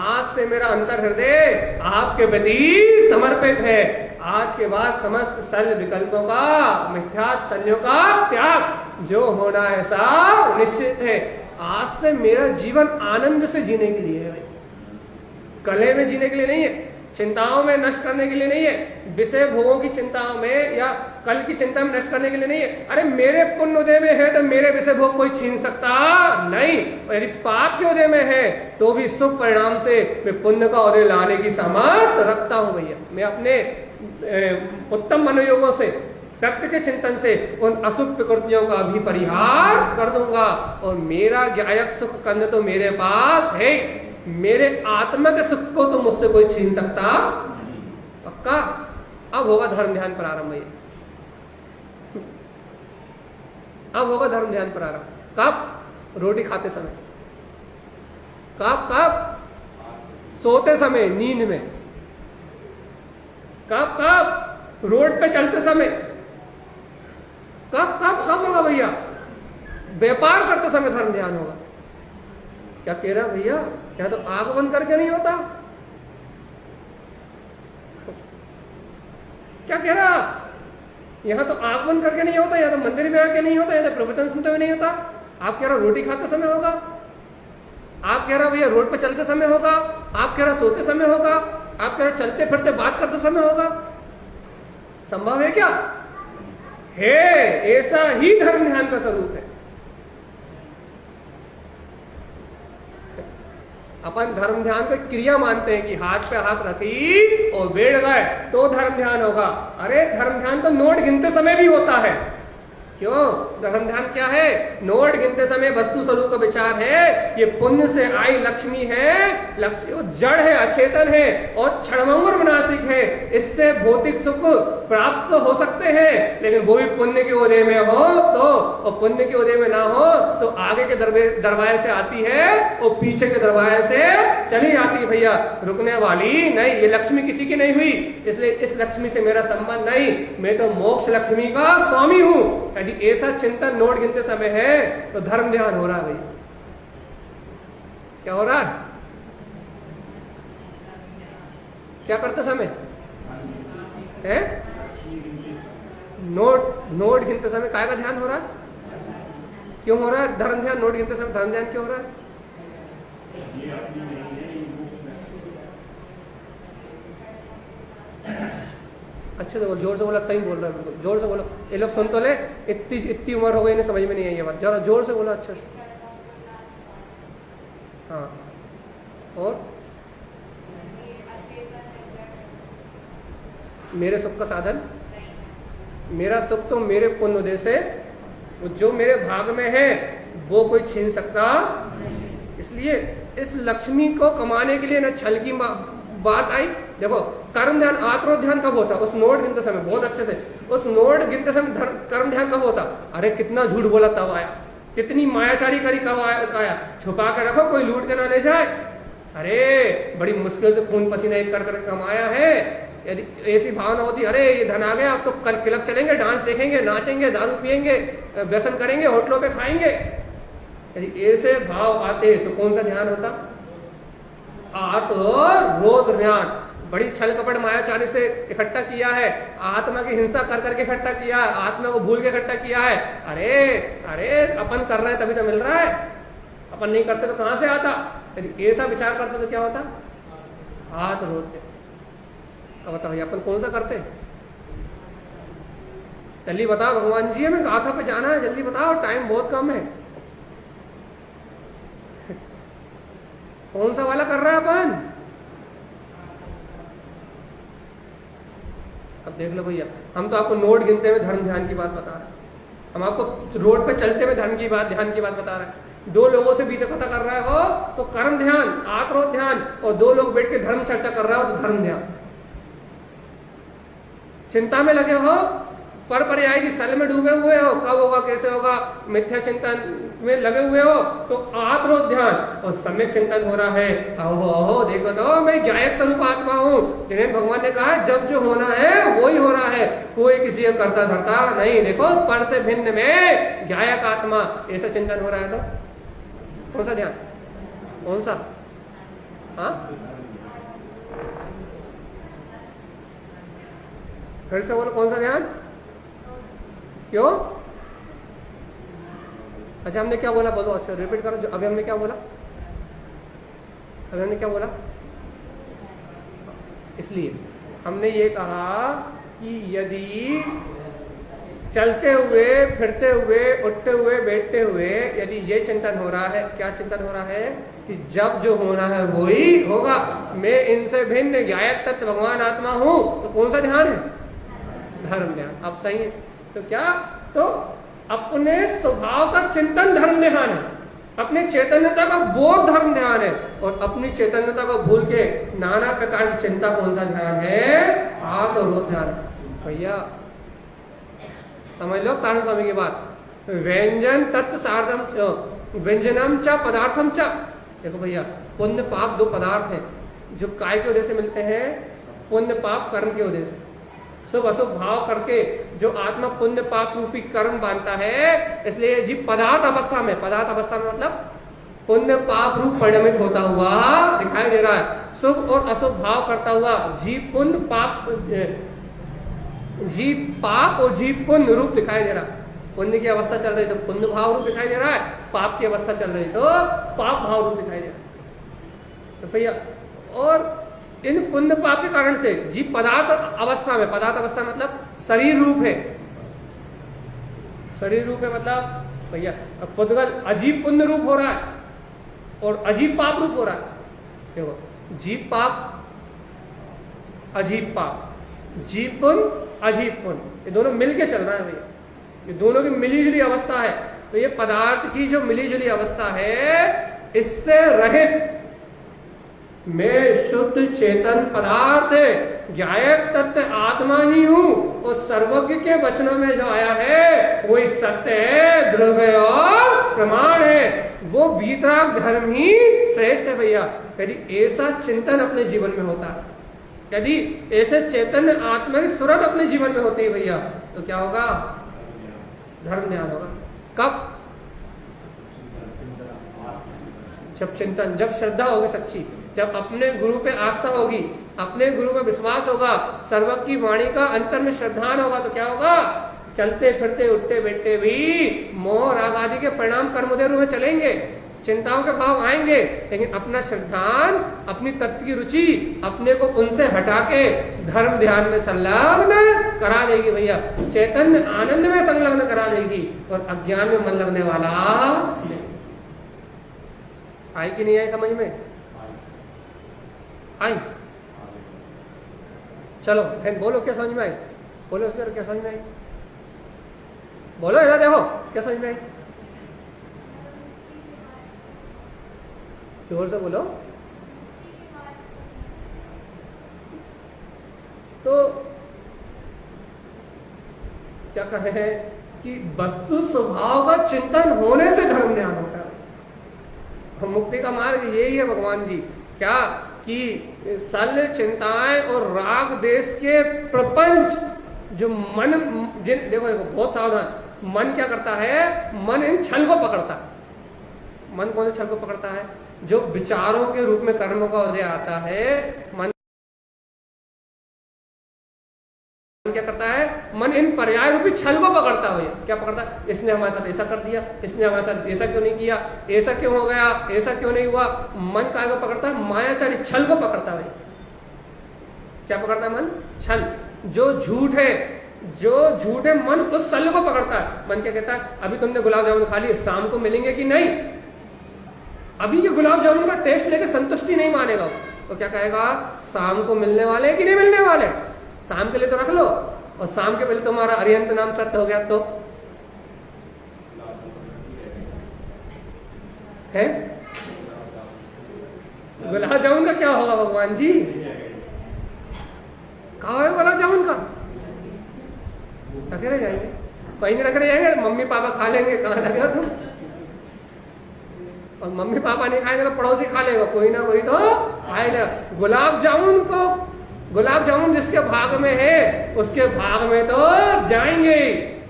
आज से मेरा अंतर हृदय आपके प्रति समर्पित है। आज के बाद समस्त सर्व विकल्पों का, मिथ्यात् संयोग का त्याग, जो होना है सब निश्चित है। आज से मेरा जीवन आनंद से जीने के लिए है, कलह में जीने के लिए नहीं है, चिंताओं में नष्ट करने के लिए नहीं है, विषय भोगों की चिंताओं में या कल की चिंता में नष्ट करने के लिए नहीं है। अरे मेरे पुण्य उदय में है तो मेरे विषय भोग कोई छीन सकता नहीं, और यदि पाप के उदय में है तो भी शुभ परिणाम से मैं पुण्य का उदय लाने की सामर्थ्य रखता हूं। भैया मैं अपने उत्तम मनोयोगों से, व्यक्ति के चिंतन से उन अशुभ प्रकृतियों का भी परिहार कर दूंगा और मेरा ज्ञायक सुख कंद तो मेरे पास है। मेरे आत्मा के सुख को तो मुझसे कोई छीन सकता पक्का। अब होगा धर्म ध्यान प्रारंभ। भैया अब होगा धर्म ध्यान प्रारंभ। कब? रोटी खाते समय। कब? सोते समय, नींद में। कब? रोड पे चलते समय। कब होगा भैया? व्यापार करते समय धर्म ध्यान होगा। क्या कह रहा भैया? क्या तो आग बंद करके नहीं होता? क्या कह रहा? यहां तो आग बंद करके नहीं होता, या तो मंदिर में आके नहीं होता, या तो प्रवचन सुनते हुए नहीं होता। आप कह रहा रोटी खाते समय होगा, आप कह रहा भैया रोड पे चलते समय होगा, आप कह रहा सोते समय होगा, आप कह रहा चलते फिरते बात करते समय होगा। संभव है क्या? है, ऐसा ही धर्म ध्यान का स्वरूप है। अपन धर्म ध्यान को क्रिया मानते हैं कि हाथ पे हाथ रखी और बैठ गए तो धर्म ध्यान होगा। अरे धर्म ध्यान तो नोट गिनते समय भी होता है। क्यों? धर्म ध्यान क्या है? नोट गिनते समय वस्तु स्वरूप का विचार है। ये पुण्य से आई लक्ष्मी है, लक्ष्मी जड़ है, अचेतन है और क्षणभंगुर विनाशिक है। इससे भौतिक सुख प्राप्त तो हो सकते हैं, लेकिन वो भी पुण्य के उदय में हो तो, और पुण्य के उदय में ना हो तो आगे के दरवाजे से आती है और पीछे के दरवाजे से चली जाती है। भैया रुकने वाली नहीं, ये लक्ष्मी किसी की नहीं हुई, इसलिए इस लक्ष्मी से मेरा संबंध नहीं। मैं तो मोक्ष लक्ष्मी का स्वामी हूं। यदि ऐसा चिंतन नोट गिनते समय है तो धर्म ध्यान हो रहा है। भैया क्या हो रहा है? क्या करते समय है? नोट गिनते समय काय का ध्यान हो रहा है? क्यों हो रहा है धर्म ध्यान? नोट गिनते समय धर्म ध्यान क्यों हो रहा है? अच्छे से बोलो, जोर से बोलो, सही बोल रहा है, बिल्कुल जोर से बोलो। ये लोग सुन तो ले, इतनी उम्र हो गई, इन्हें समझ में नहीं आई ये बात। जरा जोर से बोलो, अच्छे से। हाँ, और मेरे सुख का साधन, मेरा सुख तो मेरे पुण्य उदय से, जो मेरे भाग में है वो कोई छीन सकता। इसलिए इस लक्ष्मी को कमाने के लिए न छल की बात आई। देखो कर्म ध्यान आत्रो ध्यान कब होता? उस नोट गिनते समय, बहुत अच्छे से उस नोट गिनते समय कर्म ध्यान कब होता? अरे कितना झूठ बोला तब आया, कितनी मायाचारी करी कब आया, छुपा के रखो कोई लूट के ना ले जाए। अरे बड़ी मुश्किल से खून पसीना एक कर कमाया है, यदि ऐसी भावना होती अरे ये धन आ गया अब तो कल क्लब चलेंगे, डांस देखेंगे, नाचेंगे, दारू पियेंगे, व्यसन करेंगे, होटलों पे खाएंगे, यदि ऐसे भाव आते तो कौन सा ध्यान होता? आत और रोध ध्यान। बड़ी छल कपट मायाचारी से इकट्ठा किया है, आत्मा की हिंसा कर करके इकट्ठा किया है, आत्मा को भूल के इकट्ठा किया है। अरे अरे अपन कर रहे हैं तभी तो मिल रहा है, अपन नहीं करते तो कहां से आता? यदि ऐसा विचार करते तो क्या होता? हाथ रोते। अब बताओ अपन कौन सा करते? जल्दी बताओ भगवान जी, हमें गाथा पे जाना है, जल्दी बताओ, टाइम बहुत कम है। कौन सा वाला कर रहा है अपन? अब देख लो भैया, हम तो आपको नोट गिनते हुए धर्म ध्यान की बात बता रहे हैं, हम आपको रोड पे चलते हुए धर्म की बात, ध्यान की बात बता रहे हैं। दो लोगों से बीते कथा कर रहे हो तो कर्म ध्यान, आक्रोश ध्यान, और दो लोग बैठ के धर्म चर्चा कर रहे हो तो धर्म ध्यान। चिंता में लगे हो, पर पर्याय की सल में डूबे हुए हो, कब होगा कैसे होगा, मिथ्या चिंतन में लगे हुए हो तो आत्रो ध्यान, और सम्यक चिंतन हो रहा है, ओहो ओहो देखो तो मैं ज्ञायक स्वरूप आत्मा हूँ, जिन्हें भगवान ने कहा जब जो होना है वही हो रहा है, कोई किसी को करता धरता नहीं। देखो पर से भिन्न में ज्ञायक आत्मा, ऐसा चिंतन हो रहा है तो कौन सा ध्यान? कौन सा? हाँ फिर से बोलो, कौन सा ध्यान? क्यों? अच्छा हमने क्या बोला? बोलो, अच्छा रिपीट करो। जो अभी हमने क्या बोला? अभी हमने क्या बोला? इसलिए हमने ये कहा कि यदि चलते हुए, फिरते हुए, उठते हुए, बैठते हुए यदि ये चिंतन हो रहा है, क्या चिंतन हो रहा है? कि जब जो होना है वही होगा, मैं इनसे भिन्न ज्ञायक तत्व भगवान आत्मा हूं, तो कौन सा ध्यान है? धर्म ध्यान। अब सही है तो क्या? तो अपने स्वभाव का चिंतन धर्म ध्यान है, अपने चैतन्यता का बोध धर्म ध्यान है, और अपनी चैतन्यता को भूल के नाना प्रकार की चिंता कौन सा ध्यान है? आत्म और रोध ध्यान। भैया समझ लो कारण स्वामी की बात। व्यंजन तत्व सार्थम व्यंजनम च पदार्थम च। देखो भैया, पुण्य पाप दो पदार्थ हैं जो काय के उदय से मिलते हैं, पुण्य पाप कर्म के उदय से। शुभ अशुभ भाव करके जो आत्मा पुण्य पाप रूपी कर्म बांधता है, इसलिए जीव पदार्थ अवस्था में, पदार्थ अवस्था में मतलब पुण्य पाप रूप परिणमित होता हुआ दिखाई दे रहा है। शुभ और अशुभ भाव करता हुआ जीव पुण्य पाप, जीव पाप और जीव पुण्य रूप दिखाई दे रहा है। पुण्य की अवस्था चल रही तो पुण्य भाव रूप दिखाई दे रहा है, पाप की अवस्था चल रही तो पाप भाव रूप दिखाई दे रहा है। तो भैया, और इन पुण्य पाप के कारण से जीव पदार्थ अवस्था में, पदार्थ अवस्था मतलब शरीर रूप है, शरीर रूप है मतलब भैया पुद्गल अजीब पुण्य रूप हो रहा है और अजीब पाप रूप हो रहा है। देखो, जीव पाप, अजीब पाप, जीव पुण्य, अजीब पुण्य, ये दोनों मिलके चल रहा है भैया, ये दोनों की मिली जुली अवस्था है। तो ये पदार्थ की जो मिली जुली अवस्था है, इससे रहित मैं शुद्ध चेतन पदार्थ ज्ञायक तत्व आत्मा ही हूं, और सर्वज्ञ के वचनों में जो आया है वही सत्य है, ध्रुव और प्रमाण है, वो वीतराग धर्म ही श्रेष्ठ है भैया। यदि ऐसा चिंतन अपने जीवन में होता है, यदि ऐसे चैतन्य आत्मा की सूरत अपने जीवन में होती है भैया, तो क्या होगा? धर्म ध्यान होगा। कब? जब चिंतन, जब श्रद्धा होगी सच्ची, जब अपने गुरु पे आस्था होगी, अपने गुरु पे विश्वास होगा, सर्वज्ञ की वाणी का अंतर में श्रद्धान होगा, तो क्या होगा? चलते फिरते उठते बैठते भी मोह राग आदि के परिणाम कर्मोदय रूप में चलेंगे, चिंताओं के भाव आएंगे, लेकिन अपना श्रद्धान, अपनी तत्व की रुचि अपने को उनसे हटा के धर्म ध्यान में संलग्न करा देगी भैया, चैतन्य आनंद में संलग्न करा देगी, और अज्ञान में मन लगने वाला नहीं। आई कि नहीं आई समझ में? आई? चलो बोलो क्या समझ में आई? बोलो क्या समझ में आई? बोलो इधर देखो क्या समझ में आई? जोर से बोलो। तो क्या कहे हैं कि वस्तु स्वभाव का चिंतन होने से धर्म ज्ञान होता है। मुक्ति का मार्ग यही है भगवान जी, क्या कि शल्य चिंताएं और राग देश के प्रपंच जो मन देखो बहुत सावधान, मन क्या करता है, मन इन छल को पकड़ता है। मन कौन से छल को पकड़ता है? जो विचारों के रूप में कर्मों का उदय आता है, मन क्या करता है, मन इन पर्याय रूपी छल को पकड़ता है। क्या पकड़ता है? इसने हमारे साथ ऐसा कर दिया, इसने हमारे साथ ऐसा क्यों नहीं किया, ऐसा क्यों हो गया, ऐसा क्यों नहीं हुआ। मन काय को पकड़ता है? मायाचारी छल को पकड़ता है। क्या पकड़ता है मन? छल। जो झूठ है, जो झूठ है, मन उस छल को पकड़ता है। मन क्या कहता है, अभी तुमने गुलाब जामुन खा लिए, शाम को मिलेंगे कि नहीं। अभी ये गुलाब जामुन का टेस्ट लेके संतुष्टि नहीं मानेगा, तो क्या कहेगा, शाम को मिलने वाले कि नहीं मिलने वाले। शाम के लिए तो रख लो, और शाम के पहले तुम्हारा अरिहंत नाम सत्य हो गया तो है। गुलाब जामुन का क्या होगा भगवान जी? कहा है गुलाब जामुन का? रखे रह जाएंगे, कहीं नहीं रखे रह जाएंगे, मम्मी पापा खा लेंगे। कहाँ लगे तुम? और मम्मी पापा नहीं खाएंगे तो पड़ोसी खा लेगा, कोई ना कोई तो खाएगा। गुलाब जामुन जिसके भाग में है उसके भाग में तो जाएंगे,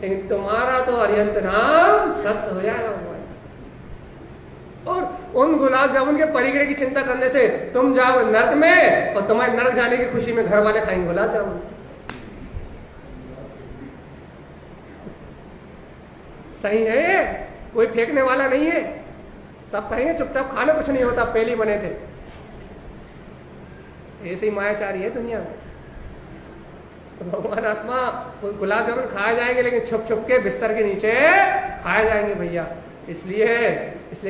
लेकिन तुम्हारा तो अरिहंत नाम सत्य हो जाएगा भगवान। और उन गुलाब जामुन के परिग्रह की चिंता करने से तुम जाओ नर्क में, और तुम्हारे नर्क जाने की खुशी में घर वाले खाएंगे गुलाब जामुन। सही है, कोई फेंकने वाला नहीं है, सब कहेंगे चुपचाप खा लो, कुछ नहीं होता, पहले ही बने थे। ऐसे ही मायाचारी है दुनिया में। तो भगवान आत्मा गुलाब जामुन खाए जाएंगे, लेकिन छुप छुप के बिस्तर के नीचे खाए जाएंगे भैया। इसलिए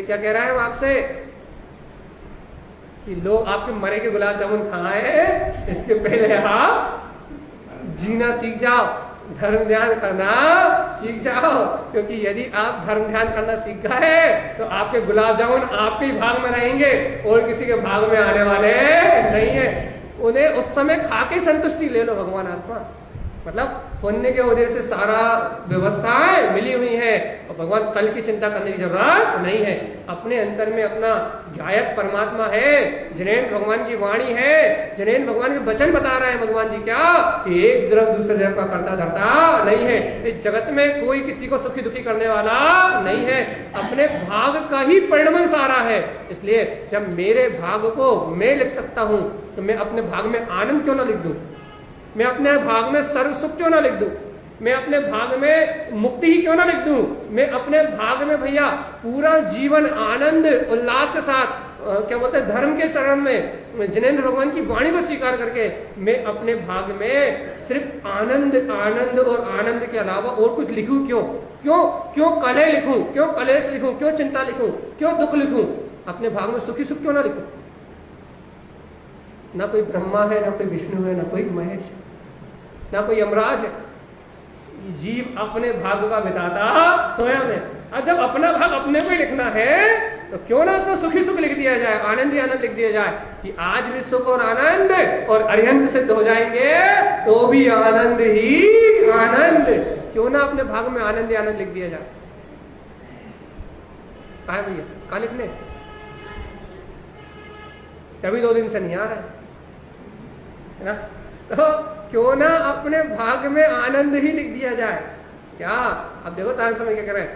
क्या कह रहा है आपसे कि लोग आपके मरे के गुलाब जामुन खाए, इसके पहले आप जीना सीख जाओ, धर्म ध्यान करना सीख जाओ। क्योंकि यदि आप धर्म ध्यान करना सीख गए तो आपके गुलाब जामुन आपके भाग में रहेंगे और किसी के भाग में आने वाले नहीं है। उन्हें उस समय खा के संतुष्टि ले लो भगवान आत्मा। मतलब पुण्य के वजह से सारा व्यवस्थाएं मिली हुई है, और भगवान कल की चिंता करने की जरूरत नहीं है। अपने अंतर में अपना गायक परमात्मा है, जिनेन भगवान की वाणी है, जिनेन भगवान के वचन बता रहे हैं भगवान जी, क्या एक द्रव दूसरे द्रव का करता धरता नहीं है। इस जगत में कोई किसी को सुखी दुखी करने वाला नहीं है, अपने भाग का ही परिणमन सारा है। इसलिए जब मेरे भाग को मैं लिख सकता हूं तो मैं अपने भाग में आनंद क्यों ना लिख दूं, मैं अपने भाग में सर्व सुख क्यों ना लिख दूं, मैं अपने भाग में मुक्ति ही क्यों ना लिख दूं, मैं अपने भाग में भैया पूरा जीवन आनंद उल्लास के साथ क्या बोलते हैं धर्म के शरण में जिनेंद्र भगवान की वाणी को स्वीकार करके मैं अपने भाग में सिर्फ आनंद आनंद और आनंद के अलावा और कुछ लिखूं क्यों? क्यों क्यों कलह लिखूं, क्यों कलेश लिखूं, क्यों चिंता लिखूं, क्यों दुख लिखूं? अपने भाग में सुखी सुख क्यों ना लिखूं? ना कोई ब्रह्मा है, ना कोई विष्णु है, ना कोई महेश है, ना कोई यमराज है। जीव अपने भाग का विधाता स्वयं है। और जब अपना भाग अपने को ही लिखना है तो क्यों ना उसमें सुखी सुख लिख दिया जाए, आनंद ही आनंद लिख दिया जाए कि आज भी सुख और आनंद और अरिहंत सिद्ध हो जाएंगे तो भी आनंद ही आनंद। क्यों ना अपने भाग में आनंद ही आनंद लिख दिया जाए। कहा है भैया, कहा लिखने? तभी 2 दिन से नहीं आ रहा है ना। तो क्यों ना अपने भाग में आनंद ही लिख दिया जाए। क्या अब देखो तार समय क्या कर रहे हैं,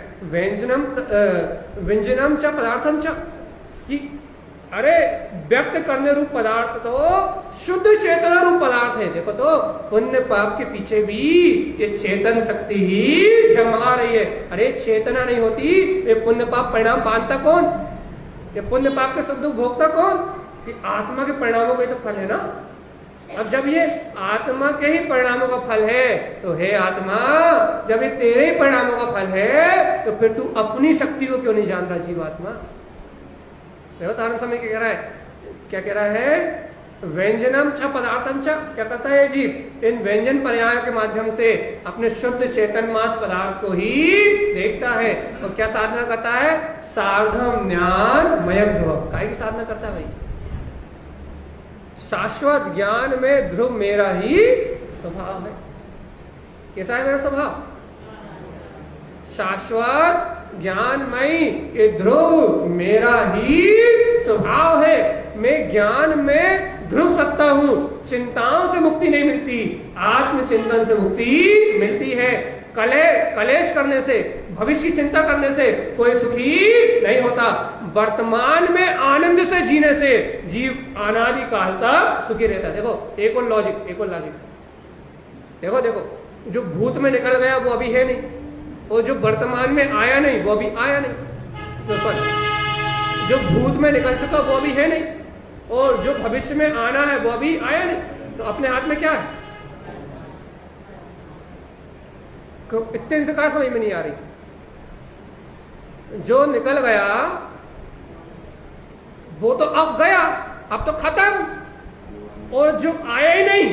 व्यंजनम च पदार्थम च, कि अरे व्यक्त करने रूप पदार्थ तो शुद्ध चेतना रूप पदार्थ है। देखो तो पुण्य पाप के पीछे भी ये चेतन शक्ति ही झमा रही है। अरे चेतना नहीं होती ये पुण्य पाप परिणाम बांधता कौन? ये पुण्य पाप के सुख दुख भोगता कौन? कि आत्मा के परिणामों का तो फल है ना। अब जब ये आत्मा के ही परिणामों का फल है तो हे आत्मा, जब ये तेरे ही परिणामों का फल है तो फिर तू अपनी शक्ति को क्यों नहीं जान रहा जीवात्मा? तारण समय क्या कह रहा है, क्या कह रहा है? व्यंजनम च पदार्थम च, क्या करता है जीव? इन व्यंजन पर्यायों के माध्यम से अपने शुद्ध चेतन मात्र पदार्थ को ही देखता है। और क्या साधना करता है? सार्धम ज्ञान मयम ध्रुव। काय की साधना करता है भाई? शाश्वत ज्ञान में ध्रुव मेरा ही स्वभाव है। कैसा है मेरा स्वभाव? शाश्वत ज्ञानमयी ये ध्रुव मेरा ही स्वभाव है। मैं ज्ञान में ध्रुव सकता हूँ। चिंताओं से मुक्ति नहीं मिलती, आत्मचिंतन से मुक्ति मिलती है। कलेश करने से, भविष्य की चिंता करने से कोई सुखी नहीं होता। वर्तमान में आनंद से जीने से जीव अनादि काल तक सुखी रहता है। देखो एक और लॉजिक देखो जो भूत में निकल गया वो अभी है नहीं, और जो वर्तमान में आया नहीं वो अभी आया नहीं। जो भूत में निकल चुका वो अभी है नहीं, और जो भविष्य में आना है वो अभी आया नहीं। तो अपने हाथ में क्या है? इतने से कहा समझ में नहीं आ रही। जो निकल गया वो तो अब गया, अब तो खत्म। और जो आया ही नहीं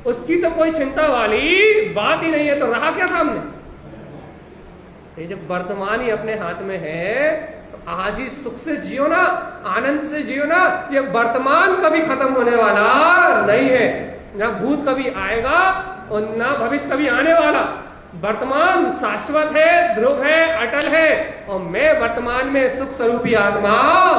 उसकी तो कोई चिंता वाली बात ही नहीं है। तो रहा क्या सामने? ये जब वर्तमान ही अपने हाथ में है तो आज ही सुख से जियो ना, आनंद से जियो ना। ये वर्तमान कभी खत्म होने वाला नहीं है, ना भूत कभी आएगा और ना भविष्य कभी आने वाला। वर्तमान शाश्वत है, ध्रुव है, अटल है, और मैं वर्तमान में सुख स्वरूपी आत्मा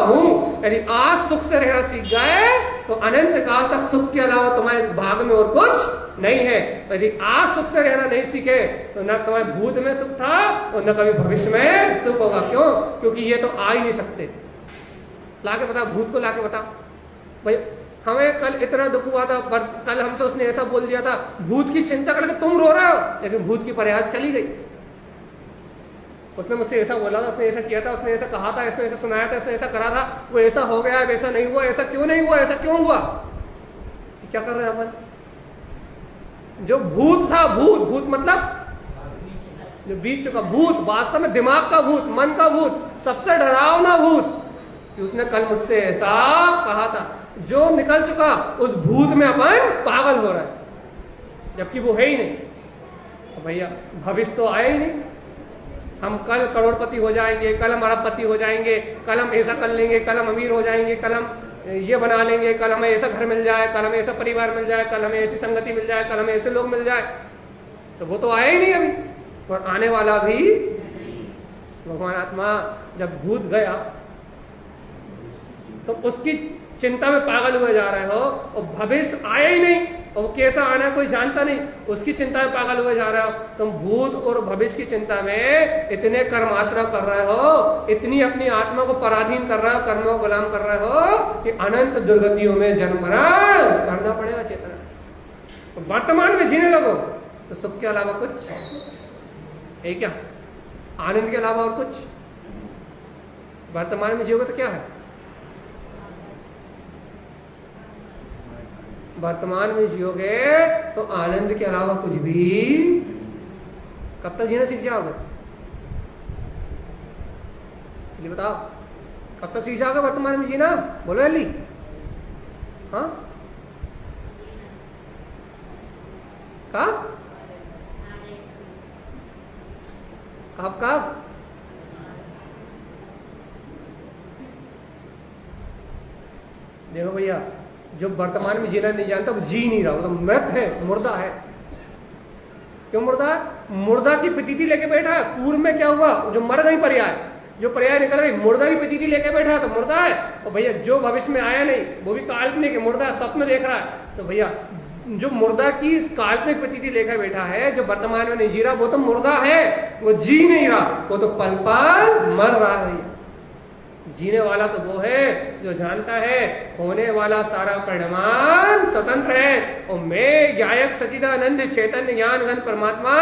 हूँ। यदि आज सुख से रहना सीख गए तो अनंत काल तक सुख के अलावा तुम्हारे भाग में और कुछ नहीं है। यदि आज सुख से रहना नहीं सीखे तो न तुम्हारे भूत में सुख था और न कभी भविष्य में सुख होगा। क्यों? क्योंकि ये तो आ ही नहीं सकते। लाके बता, भूत को लाके बता भाई, हमें कल इतना दुख हुआ था, पर कल हमसे उसने ऐसा बोल दिया था। भूत की चिंता करके तुम रो रहे हो, लेकिन भूत की फरियाद चली गई। उसने मुझसे ऐसा बोला था, उसने ऐसा किया था, उसने ऐसा कहा था, इसने ऐसा सुनाया था, इसने ऐसा करा था, वो ऐसा हो गया, वैसा नहीं हुआ, ऐसा क्यों नहीं हुआ, ऐसा क्यों हुआ? क्या कर रहे हैं अपन? जो भूत था, भूत मतलब जो बीत चुका भूत, वास्तव में दिमाग का भूत, मन का भूत, सबसे डरावना भूत, कि उसने कल मुझसे ऐसा कहा था। जो निकल चुका उस भूत में अपन पागल हो रहा है, जबकि वो है ही नहीं। तो भैया भविष्य तो आया ही नहीं। हम कल करोड़पति हो जाएंगे, कल हम अरबपति हो जाएंगे, कल हम ऐसा कर लेंगे, कल हम अमीर हो जाएंगे, कल हम ये बना लेंगे, कल हमें ऐसा घर मिल जाए, कल हमें ऐसा परिवार मिल जाए, कल हमें ऐसी संगति मिल जाए, कल हमें ऐसे लोग मिल जाए। तो वो तो आया ही नहीं अभी, और आने वाला भी। भगवान आत्मा जब भूत गया तो उसकी चिंता में पागल हुए जा रहे हो, और भविष्य आया ही नहीं, और कैसा आना कोई जानता नहीं, उसकी चिंता में पागल हुए जा रहे हो। तुम भूत और भविष्य की चिंता में इतने कर्माश्रय कर रहे हो, इतनी अपनी आत्मा को पराधीन कर रहे हो, कर्मों को गुलाम कर रहे हो, कि अनंत दुर्गतियों में जन्म मरण करना पड़ेगा। चेतना तो वर्तमान में जीने लगो तो सुख के अलावा कुछ है क्या? आनंद के अलावा और कुछ? वर्तमान में जियोगे तो क्या है? वर्तमान में जियोगे तो आनंद के अलावा कुछ भी। कब तक जीना सीख जाओगे? ये बताओ, कब तक सीख जाओगे वर्तमान में जीना? बोलो जल्दी। हाँ, कब कब कब? देखो भैया, जो वर्तमान में जीना नहीं जानता वो जी नहीं रहा, वो तो मृत है, मुर्दा है। क्यों मुर्दा है? मुर्दा की प्रतीति लेके बैठा है। पूर्व में क्या हुआ? जो मर गई पर्याय, जो पर्याय निकल गई, मुर्दा की प्रतीति लेके बैठा है तो मुर्दा है। और भैया जो भविष्य में आया नहीं वो भी काल्पनिक है, मुर्दा स्वप्न देख रहा है। तो भैया जो मुर्दा की काल्पनिक प्रतीति लेकर बैठा है, जो वर्तमान में नहीं जी रहा, वो तो मुर्दा है, वो जी नहीं रहा, वो तो पल पल मर रहा है। जीने वाला तो वो है जो जानता है होने वाला सारा परिणाम स्वतंत्र है, और मैं गायक सचिदानंद चैतन्य ज्ञान घन परमात्मा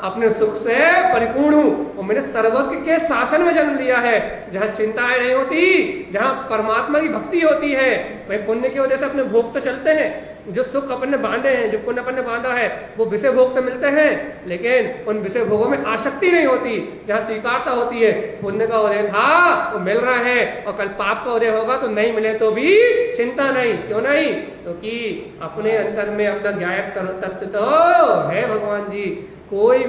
अपने सुख से परिपूर्ण हूँ, और मैंने सर्वज्ञ के शासन में जन्म लिया है, जहाँ चिंताएं नहीं होती, जहाँ परमात्मा की भक्ति होती है। भाई पुण्य की वजह से अपने भोग तो चलते हैं, जो सुख अपन ने बांधे हैं, जो पुण्य अपन ने बांधा है, वो विषय भोग तो मिलते हैं, लेकिन उन विषय भोगों में आसक्ति नहीं होती, जहाँ स्वीकारता होती है। पुण्य का उदय था वो मिल रहा है, और कल पाप का उदय होगा तो नहीं मिले तो भी चिंता नहीं। क्यों नहीं? क्योंकि अपने अंतर में अपना गायक तत्व तो है भगवान जी। कोई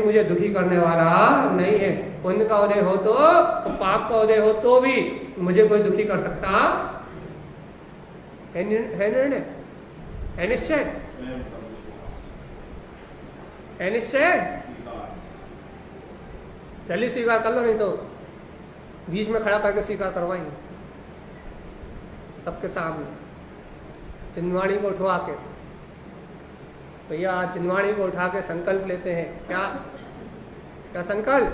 मुझे दुखी करने वाला नहीं है। पुण्य का उदय हो तो, पाप का उदय हो तो भी मुझे कोई दुखी कर सकता है निर्णय, है निश्चय। है निश्चय, जल्दी स्वीकार कर लो, नहीं तो बीच में खड़ा करके स्वीकार करवाएंगे सबके सामने, चिन्वाणी को उठवा के। भैया आज चिन्वाणी को उठा के संकल्प लेते हैं। क्या क्या संकल्प?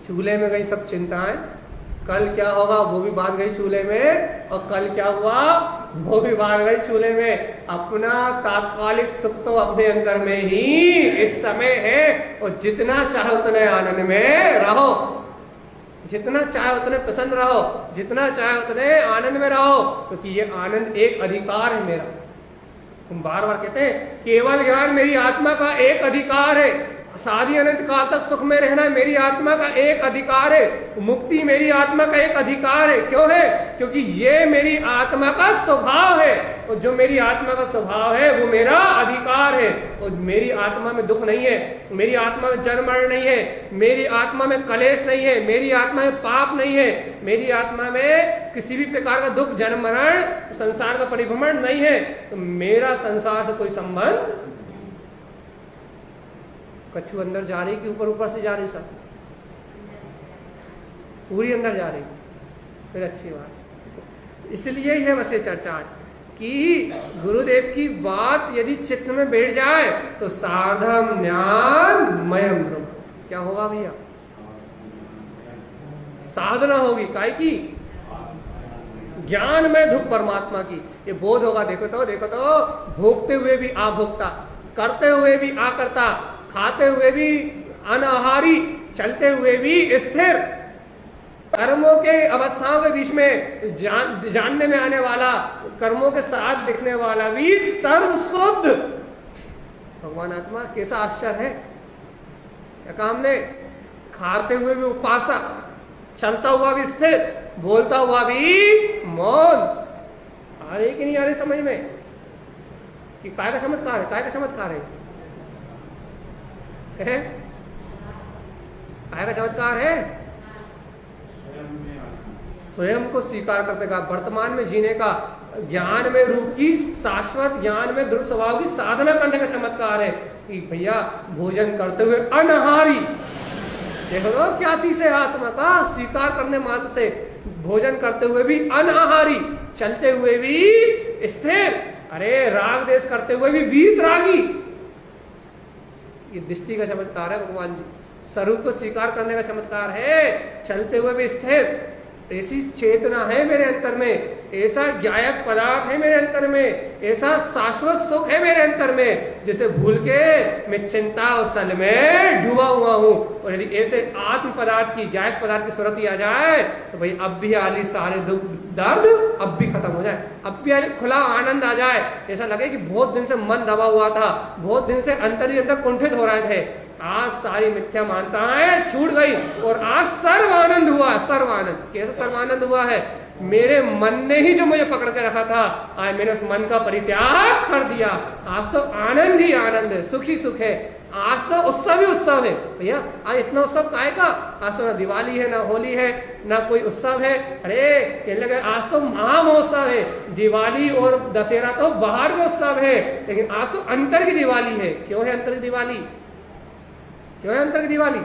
चूल्हे में गई सब चिंताएं, कल क्या होगा वो भी बात गई चूल्हे में, और कल क्या हुआ वो भी बात गई चूल्हे में। अपना तात्कालिक सुख तो अपने अंदर में ही इस समय है, और जितना चाहे उतने आनंद में रहो, जितना चाहे उतने प्रसन्न रहो, जितना चाहे उतने आनंद में रहो, क्योंकि ये आनंद एक अधिकार है मेरा। हम बार बार कहते हैं केवल ज्ञान मेरी आत्मा का एक अधिकार है, सारी अनंत काल तक सुख में रहना मेरी आत्मा का एक अधिकार है, मुक्ति मेरी आत्मा का एक अधिकार है। क्यों है? क्योंकि ये मेरी आत्मा का स्वभाव है, और जो मेरी आत्मा का स्वभाव है वो मेरा अधिकार है। और मेरी आत्मा में दुख नहीं है, मेरी आत्मा में जन्म मरण नहीं है, मेरी आत्मा में कलेश नहीं है, मेरी आत्मा में पाप नहीं है, मेरी आत्मा में किसी भी प्रकार का दुख, जन्म मरण, संसार का परिभ्रमण नहीं है। तो मेरा संसार से कोई संबंध। कच्छू अंदर जा रही कि ऊपर ऊपर से जा रही? सब पूरी अंदर जा रही, फिर अच्छी बात। इसलिए यह बस ये चर्चा कि गुरुदेव की बात यदि चित्त में बैठ जाए तो सार्धम ज्ञान मयम ध्रुव। क्या होगा भैया? साधना होगी काय की? ज्ञान में धुप परमात्मा की, ये बोध होगा। देखो तो भोगते हुए भी अभोक्ता, करते हुए भी अकर्ता, खाते हुए भी अनाहारी, चलते हुए भी स्थिर, कर्मों के अवस्थाओं के बीच में जानने में आने वाला, कर्मों के साथ दिखने वाला भी सर्व शुद्ध। भगवान आत्मा कैसा आश्चर्य है! क्या काम ने? खाते हुए भी उपासक, चलता हुआ भी स्थिर, बोलता हुआ भी मौन। आ रही कि नहीं आ रही समझ में कि काय का चमत्कार है? काय का चमत्कार है? काय का चमत्कार है? स्वयं को स्वीकार करने का, वर्तमान में जीने का, ज्ञान में रूप की शाश्वत ज्ञान में दृढ़ स्वभाव की साधना करने का चमत्कार है कि भैया भोजन करते हुए अनाहारी। देखो तो क्या अतिशय आत्मा का स्वीकार करने मात्र से, भोजन करते हुए भी अनाहारी, चलते हुए भी स्थिर, अरे राग देश करते हुए भी वीतरागी। ये दृष्टि का चमत्कार है भगवान जी। स्वरूप को स्वीकार करने का चमत्कार है, चलते हुए भी स्थिर। ऐसी चेतना है मेरे अंतर में, ऐसा ज्ञायक पदार्थ है मेरे अंतर में, ऐसा शाश्वत सुख है मेरे अंतर में, जिसे भूल के मैं चिंता और सल में डूबा हुआ हूँ। और यदि ऐसे आत्म पदार्थ की, ज्ञायक पदार्थ की सुरति आ जाए तो भाई अब भी आली सारे दुख दर्द अब भी खत्म हो जाए, अब भी आली खुला आनंद आ जाए। ऐसा लगे कि बहुत दिन से मन दबा हुआ था, बहुत दिन से अंतर ही अंतर कुंठित हो रहे थे, आज सारी मिथ्या मानताएं छूट गई और आज सर्व आनंद हुआ। सर्व आनंद कैसे सर्व आनंद हुआ है? मेरे मन ने ही जो मुझे पकड़ के रखा था, आज मैंने उस मन का परित्याग कर दिया। आज तो आनंद ही आनंद है, सुख ही सुख है, आज तो उत्सव ही उत्सव है। भैया आज इतना उत्सव काय का? आज तो ना दिवाली है, ना होली है, ना कोई उत्सव है। अरे कहने लगे आज तो महामहोत्सव है। दिवाली और दशहरा तो बाहर के उत्सव है, लेकिन आज तो अंतर की दिवाली है। क्यों है अंतर की दिवाली? क्यों है अंतर की दिवाली?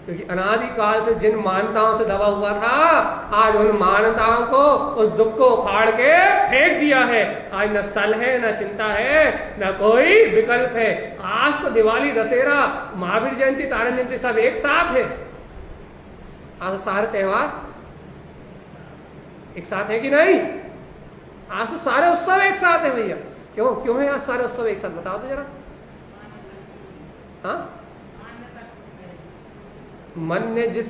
क्योंकि अनादिकाल से जिन मान्यताओं से दबा हुआ था, आज उन मान्यताओं को, उस दुख को उखाड़ के फेंक दिया है। आज न सल है, न चिंता है, न कोई विकल्प है। आज तो दिवाली, दशहरा, महावीर जयंती, तारण जयंती सब एक साथ है। आज तो सारे त्योहार एक साथ है कि नहीं? आज तो सारे उत्सव एक साथ है भैया। क्यों क्यों है आज सारे उत्सव एक साथ? बताओ तो जरा। हाँ, मन ने जिस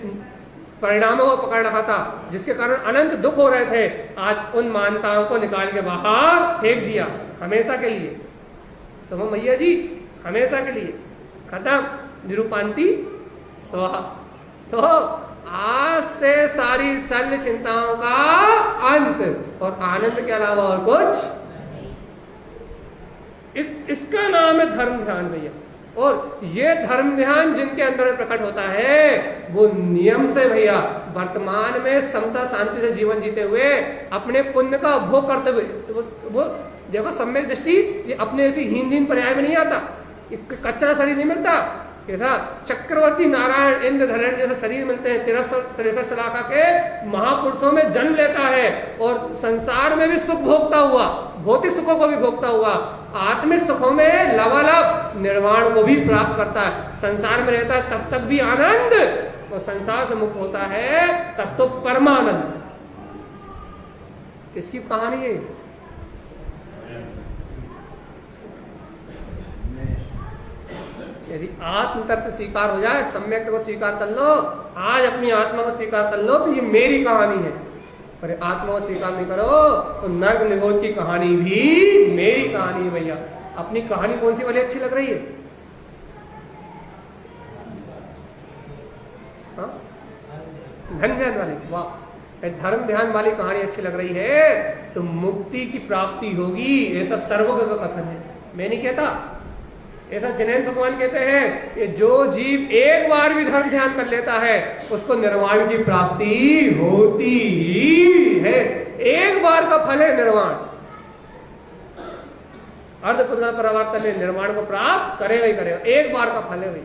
परिणामों को पकड़ रखा था, जिसके कारण अनंत दुख हो रहे थे, आज उन मान्यताओं को निकाल के बाहर फेंक दिया हमेशा के लिए। समझ मैया जी, हमेशा के लिए खत्म, निरूपांति स्वाहा। तो आज से सारी शल्य चिंताओं का अंत, और आनंद के अलावा और कुछ। इसका नाम है धर्म ध्यान भैया। और ये धर्म ध्यान जिनके अंदर प्रकट होता है, वो नियम से भैया वर्तमान में समता शांति से जीवन जीते हुए, अपने पुण्य का उपभोग करते हुए, वो देखो सम्यक दृष्टि ये अपने ऐसी हीन पर्याय में नहीं आता, कच्चा शरीर नहीं मिलता। कैसा चक्रवर्ती नारायण इंद्र धरण जैसे शरीर मिलते हैं, 63 सलाखा के महापुरुषों में जन्म लेता है और संसार में भी सुख भोगता हुआ, भौतिक सुखों को भी भोगता हुआ, आत्मिक सुखों में लवालब निर्वाण को भी प्राप्त करता है। संसार में रहता है तब तक भी आनंद, और संसार से मुक्त होता है तब तो परमानंद। इसकी कहानी है। यदि आत्म तत्व स्वीकार हो जाए, सम्यक को स्वीकार कर लो, आज अपनी आत्मा को स्वीकार कर लो, तो ये मेरी कहानी है। पर आत्मा को स्वीकार नहीं करो तो नर्क निरोध की कहानी भी मेरी कहानी है। भैया अपनी कहानी कौन सी वाली अच्छी लग रही है? धन ध्यान वाली, वाह, धर्म ध्यान वाली कहानी अच्छी लग रही है तो मुक्ति की प्राप्ति होगी, ऐसा सर्वज्ञ का कथन है। मैं नहीं कहता, ऐसा जैन भगवान कहते हैं कि जो जीव एक बार भी धर्म ध्यान कर लेता है उसको निर्वाण की प्राप्ति होती ही है। एक बार का फल है निर्वाण। अर्धपुत्र परिवर्तन में निर्वाण को प्राप्त करेगा ही करेगा, एक बार का फल है भाई,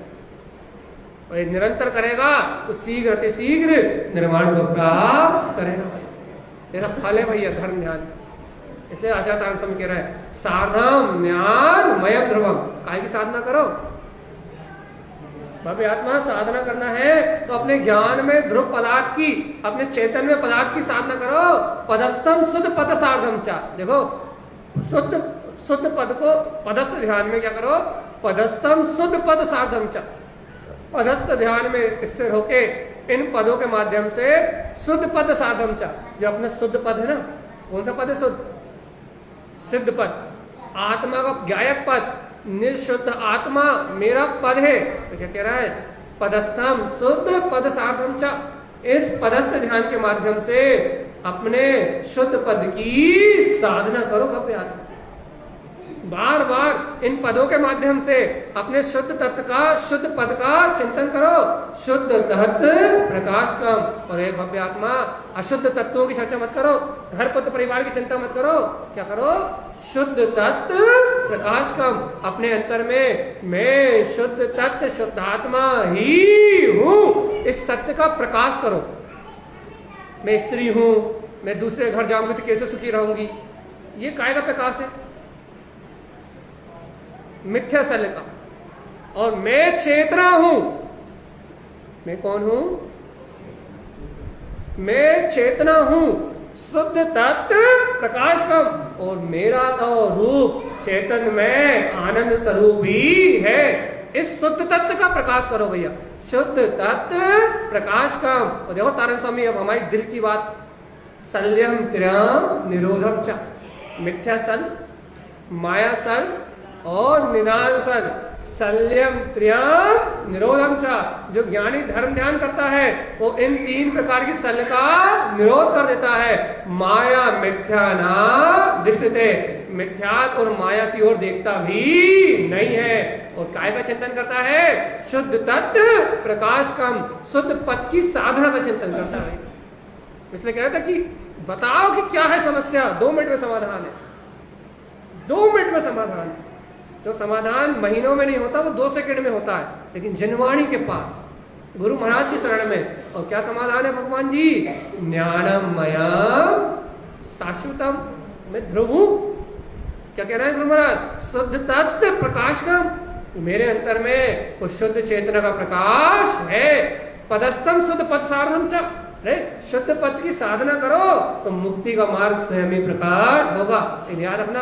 और निरंतर करेगा तो शीघ्र अति शीघ्र निर्वाण को प्राप्त करेगा भाई। ऐसा फल है भैया धर्म ध्यान। इसलिए आचार्य स्वामी कह रहा है साधम ज्ञान मयम ध्रुवम। काय की साधना करो? भव्य आत्मा साधना करना है तो अपने ज्ञान में ध्रुव पदार्थ की, अपने चैतन्य में पदार्थ की साधना करो। पदस्थम शुद्ध पद साधम चा। देखो शुद्ध पद को पदस्थ ध्यान में क्या करो? पदस्थम शुद्ध पद साधम चा। पदस्थ ध्यान में स्थिर होके इन पदों के माध्यम से शुद्ध पद साधम चा। जो अपना शुद्ध पद है ना, कौन सा पद है? शुद्ध सिद्ध पद, आत्मा का ज्ञायक पद, निःशुद्ध आत्मा मेरा पद है। तो क्या कह रहा है? पदस्थम शुद्ध पद साधम च। इस पदस्थ ध्यान के माध्यम से अपने शुद्ध पद की साधना करो। भव्य बार बार इन पदों के माध्यम से अपने शुद्ध तत्व का, शुद्ध पद का चिंतन करो। शुद्ध तत्व प्रकाश कम। और एक भव्य आत्मा अशुद्ध तत्वों की चर्चा मत करो, घर पुत्र परिवार की चिंता मत करो। क्या करो? शुद्ध तत्व प्रकाश कम। अपने अंतर में मैं शुद्ध तत्व शुद्ध आत्मा ही हूं, इस सत्य का प्रकाश करो। मैं स्त्री हूं, मैं दूसरे घर जाऊंगी तो कैसे सुखी रहूंगी, ये काय का प्रकाश है? मिथ्या सल का। और मैं चेतना हूं। मैं कौन हूं? मैं चेतना हूं, शुद्ध तत्व प्रकाश कम। और मेरा तो रूप चेतन में आनंद स्वरूप ही है। इस शुद्ध तत्व का प्रकाश करो भैया। शुद्ध तत्व प्रकाश कम। और देखो तारण स्वामी अब हमारी दिल की बात, सल्यम त्र्यम निरोधम च। मिथ्या सल, माया सल और निदान सल, सल्यम त्र्यम निरोधम चा। जो ज्ञानी धर्म ध्यान करता है वो इन तीन प्रकार की सल का निरोध कर देता है। माया मिथ्या ना दृष्टते, मिथ्यात और माया की ओर देखता भी नहीं है। और काय का चिंतन करता है? शुद्ध तत्व प्रकाश कम, शुद्ध पद की साधना का चिंतन करता है। इसलिए कह रहा था कि बताओ कि क्या है समस्या, 2 मिनट में समाधान है। 2 मिनट में समाधान है। जो समाधान महीनों में नहीं होता वो 2 सेकंड में होता है, लेकिन जनवाणी के पास गुरु महाराज की शरण में। और क्या समाधान है भगवान जी? ज्ञानम मया शाश्वतम, मैं ध्रुव हूं। क्या कह रहे हैं गुरु महाराज? शुद्ध तत्व प्रकाश का मेरे अंतर में वो शुद्ध चेतना का प्रकाश है। पदस्थम शुद्ध पद साधन च। शुद्ध पद की साधना करो तो मुक्ति का मार्ग स्वयं ही प्रकट होगा। याद रखना,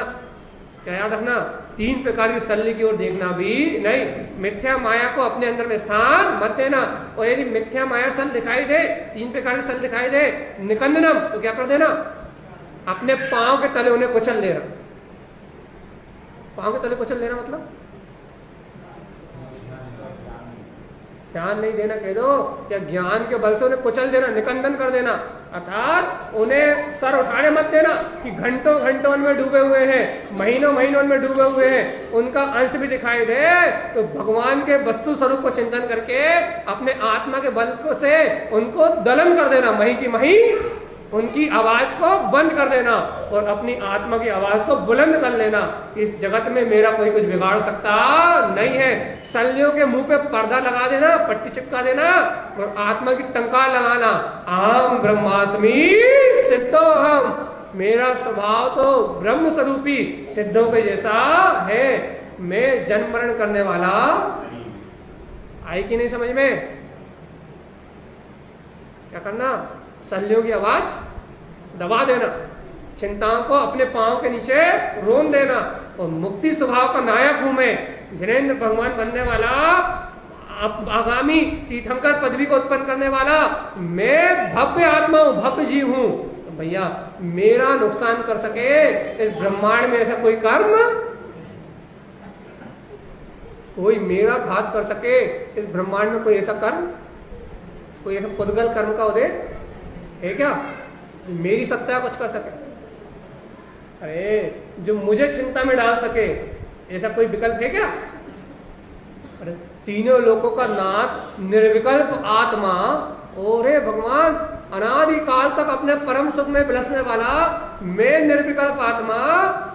क्या याद रखना? 3 प्रकार की सल्ली की ओर देखना भी नहीं। मिथ्या माया को अपने अंदर में स्थान मत देना। और यदि मिथ्या माया सल दिखाई दे, 3 प्रकार की सल दिखाई दे, निकंदनम, तो क्या कर देना? अपने पांव के तले उन्हें कुचल देना। पांव के तले कुचल देना मतलब ध्यान नहीं देना कह दो, या ज्ञान के बल से उन्हें कुचल देना, निकंदन कर देना। अर्थात उन्हें सर उठाने मत देना कि घंटों घंटों उनमें डूबे हुए हैं, महीनों महीनों उनमें डूबे हुए हैं, उनका अंश भी दिखाई दे तो भगवान के वस्तु स्वरूप को चिंतन करके अपने आत्मा के बल को से उनको दलन कर देना, मही की मही उनकी आवाज को बंद कर देना और अपनी आत्मा की आवाज को बुलंद कर लेना। इस जगत में मेरा कोई कुछ बिगाड़ सकता नहीं है। सल्लियों के मुंह पे पर्दा लगा देना, पट्टी चिपका देना और आत्मा की टंकार लगाना, अहम ब्रह्मास्मि सिद्धोहम, मेरा स्वभाव तो ब्रह्म स्वरूपी सिद्धों के जैसा है, मैं जन्म मरण करने वाला। आई कि नहीं समझ में? क्या करना? सल्लियों की आवाज दबा देना, चिंताओं को अपने पांव के नीचे रोन देना और मुक्ति स्वभाव का नायक हूं मैं, जिनेंद्र भगवान बनने वाला, आगामी तीर्थंकर पदवी को उत्पन्न करने वाला, मैं भव्य आत्मा हूं, भव्य जीव हूं। तो भैया मेरा नुकसान कर सके इस ब्रह्मांड में ऐसा कोई कर्म, कोई मेरा घात कर सके इस ब्रह्मांड में कोई ऐसा कर्म, कोई ऐसा पुद्गल कर्म का उदय है क्या मेरी सत्ता कुछ कर सके? अरे जो मुझे चिंता में डाल सके ऐसा कोई विकल्प है क्या? अरे तीनों लोगों का नाथ निर्विकल्प आत्मा, और भगवान अनादि काल तक अपने परम सुख में बिलसने वाला मैं निर्विकल्प आत्मा,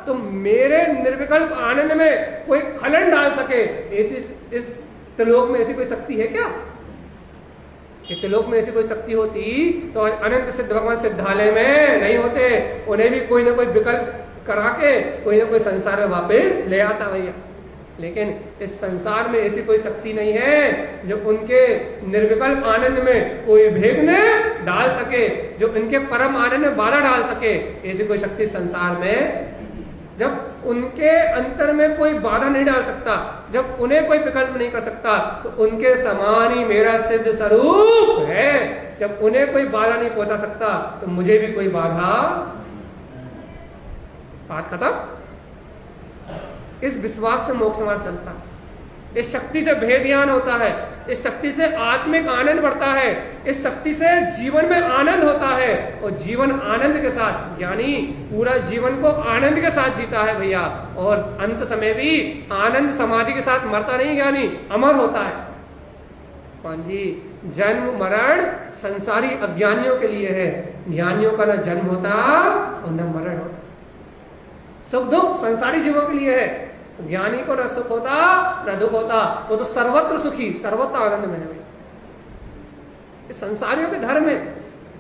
तो मेरे निर्विकल्प आनंद में कोई खलन डाल सके ऐसी इस त्रिलोक में ऐसी कोई शक्ति है क्या? इस त्रिलोक में ऐसी कोई शक्ति होती तो अनंत सिद्ध भगवान सिद्धालय में नहीं होते, उन्हें भी कोई ना कोई विकल्प करा के कोई ना कोई संसार में वापस ले आता भैया। लेकिन इस संसार में ऐसी कोई शक्ति नहीं है जो उनके निर्विकल्प आनंद में कोई विघ्न डाल सके, जो उनके परम आनंद में बाधा डाल सके। ऐसी कोई शक्ति संसार में, जब उनके अंतर में कोई बाधा नहीं डाल सकता, जब उन्हें कोई विकल्प नहीं कर सकता, तो उनके समान ही मेरा सिद्ध स्वरूप है। जब उन्हें कोई बाधा नहीं पहुंचा सकता तो मुझे भी कोई बाधा। बात खत्म। इस विश्वास से मोक्ष मार्ग चलता है, इस शक्ति से भेद ज्ञान होता है, इस शक्ति से आत्मिक आनंद बढ़ता है, इस शक्ति से जीवन में आनंद होता है और जीवन आनंद के साथ, यानी पूरा जीवन को आनंद के साथ जीता है भैया। और अंत समय भी आनंद समाधि के साथ मरता नहीं, यानी अमर होता है। कौन जी? जन्म मरण संसारी अज्ञानियों के लिए है, ज्ञानियों का न जन्म होता और न मरण होता। सुख दुख संसारी जीवों के लिए है, ज्ञानी को न सुख होता न दुख होता, वो तो सर्वत्र सुखी सर्वत्र आनंद में है। संसारियों के धर्म है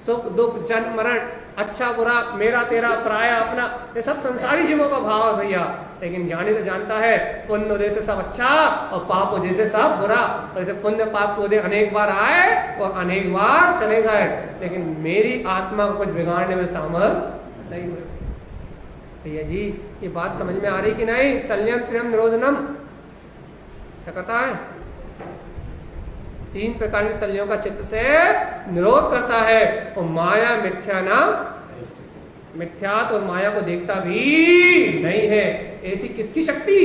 सुख दुख जन्म मरण, अच्छा बुरा, मेरा तेरा, पराया अपना, ये सब संसारी जीवों का भाव है भैया। लेकिन ज्ञानी तो जानता है पुण्य उदय से सब अच्छा और पाप उदय से सब बुरा। और जैसे पुण्य पाप उदय अनेक बार आए और अनेक बार चले गए, लेकिन मेरी आत्मा को कुछ बिगाड़ने में सामर्थ नहीं हुए। भैया जी ये बात समझ में आ रही कि नहीं? शल्यम त्रियम निरोधनम क्या करता है? 3 प्रकार की शल्यों का चित्त से निरोध करता है। और माया मिथ्या ना, मिथ्यात और माया को देखता भी नहीं है। ऐसी किसकी शक्ति?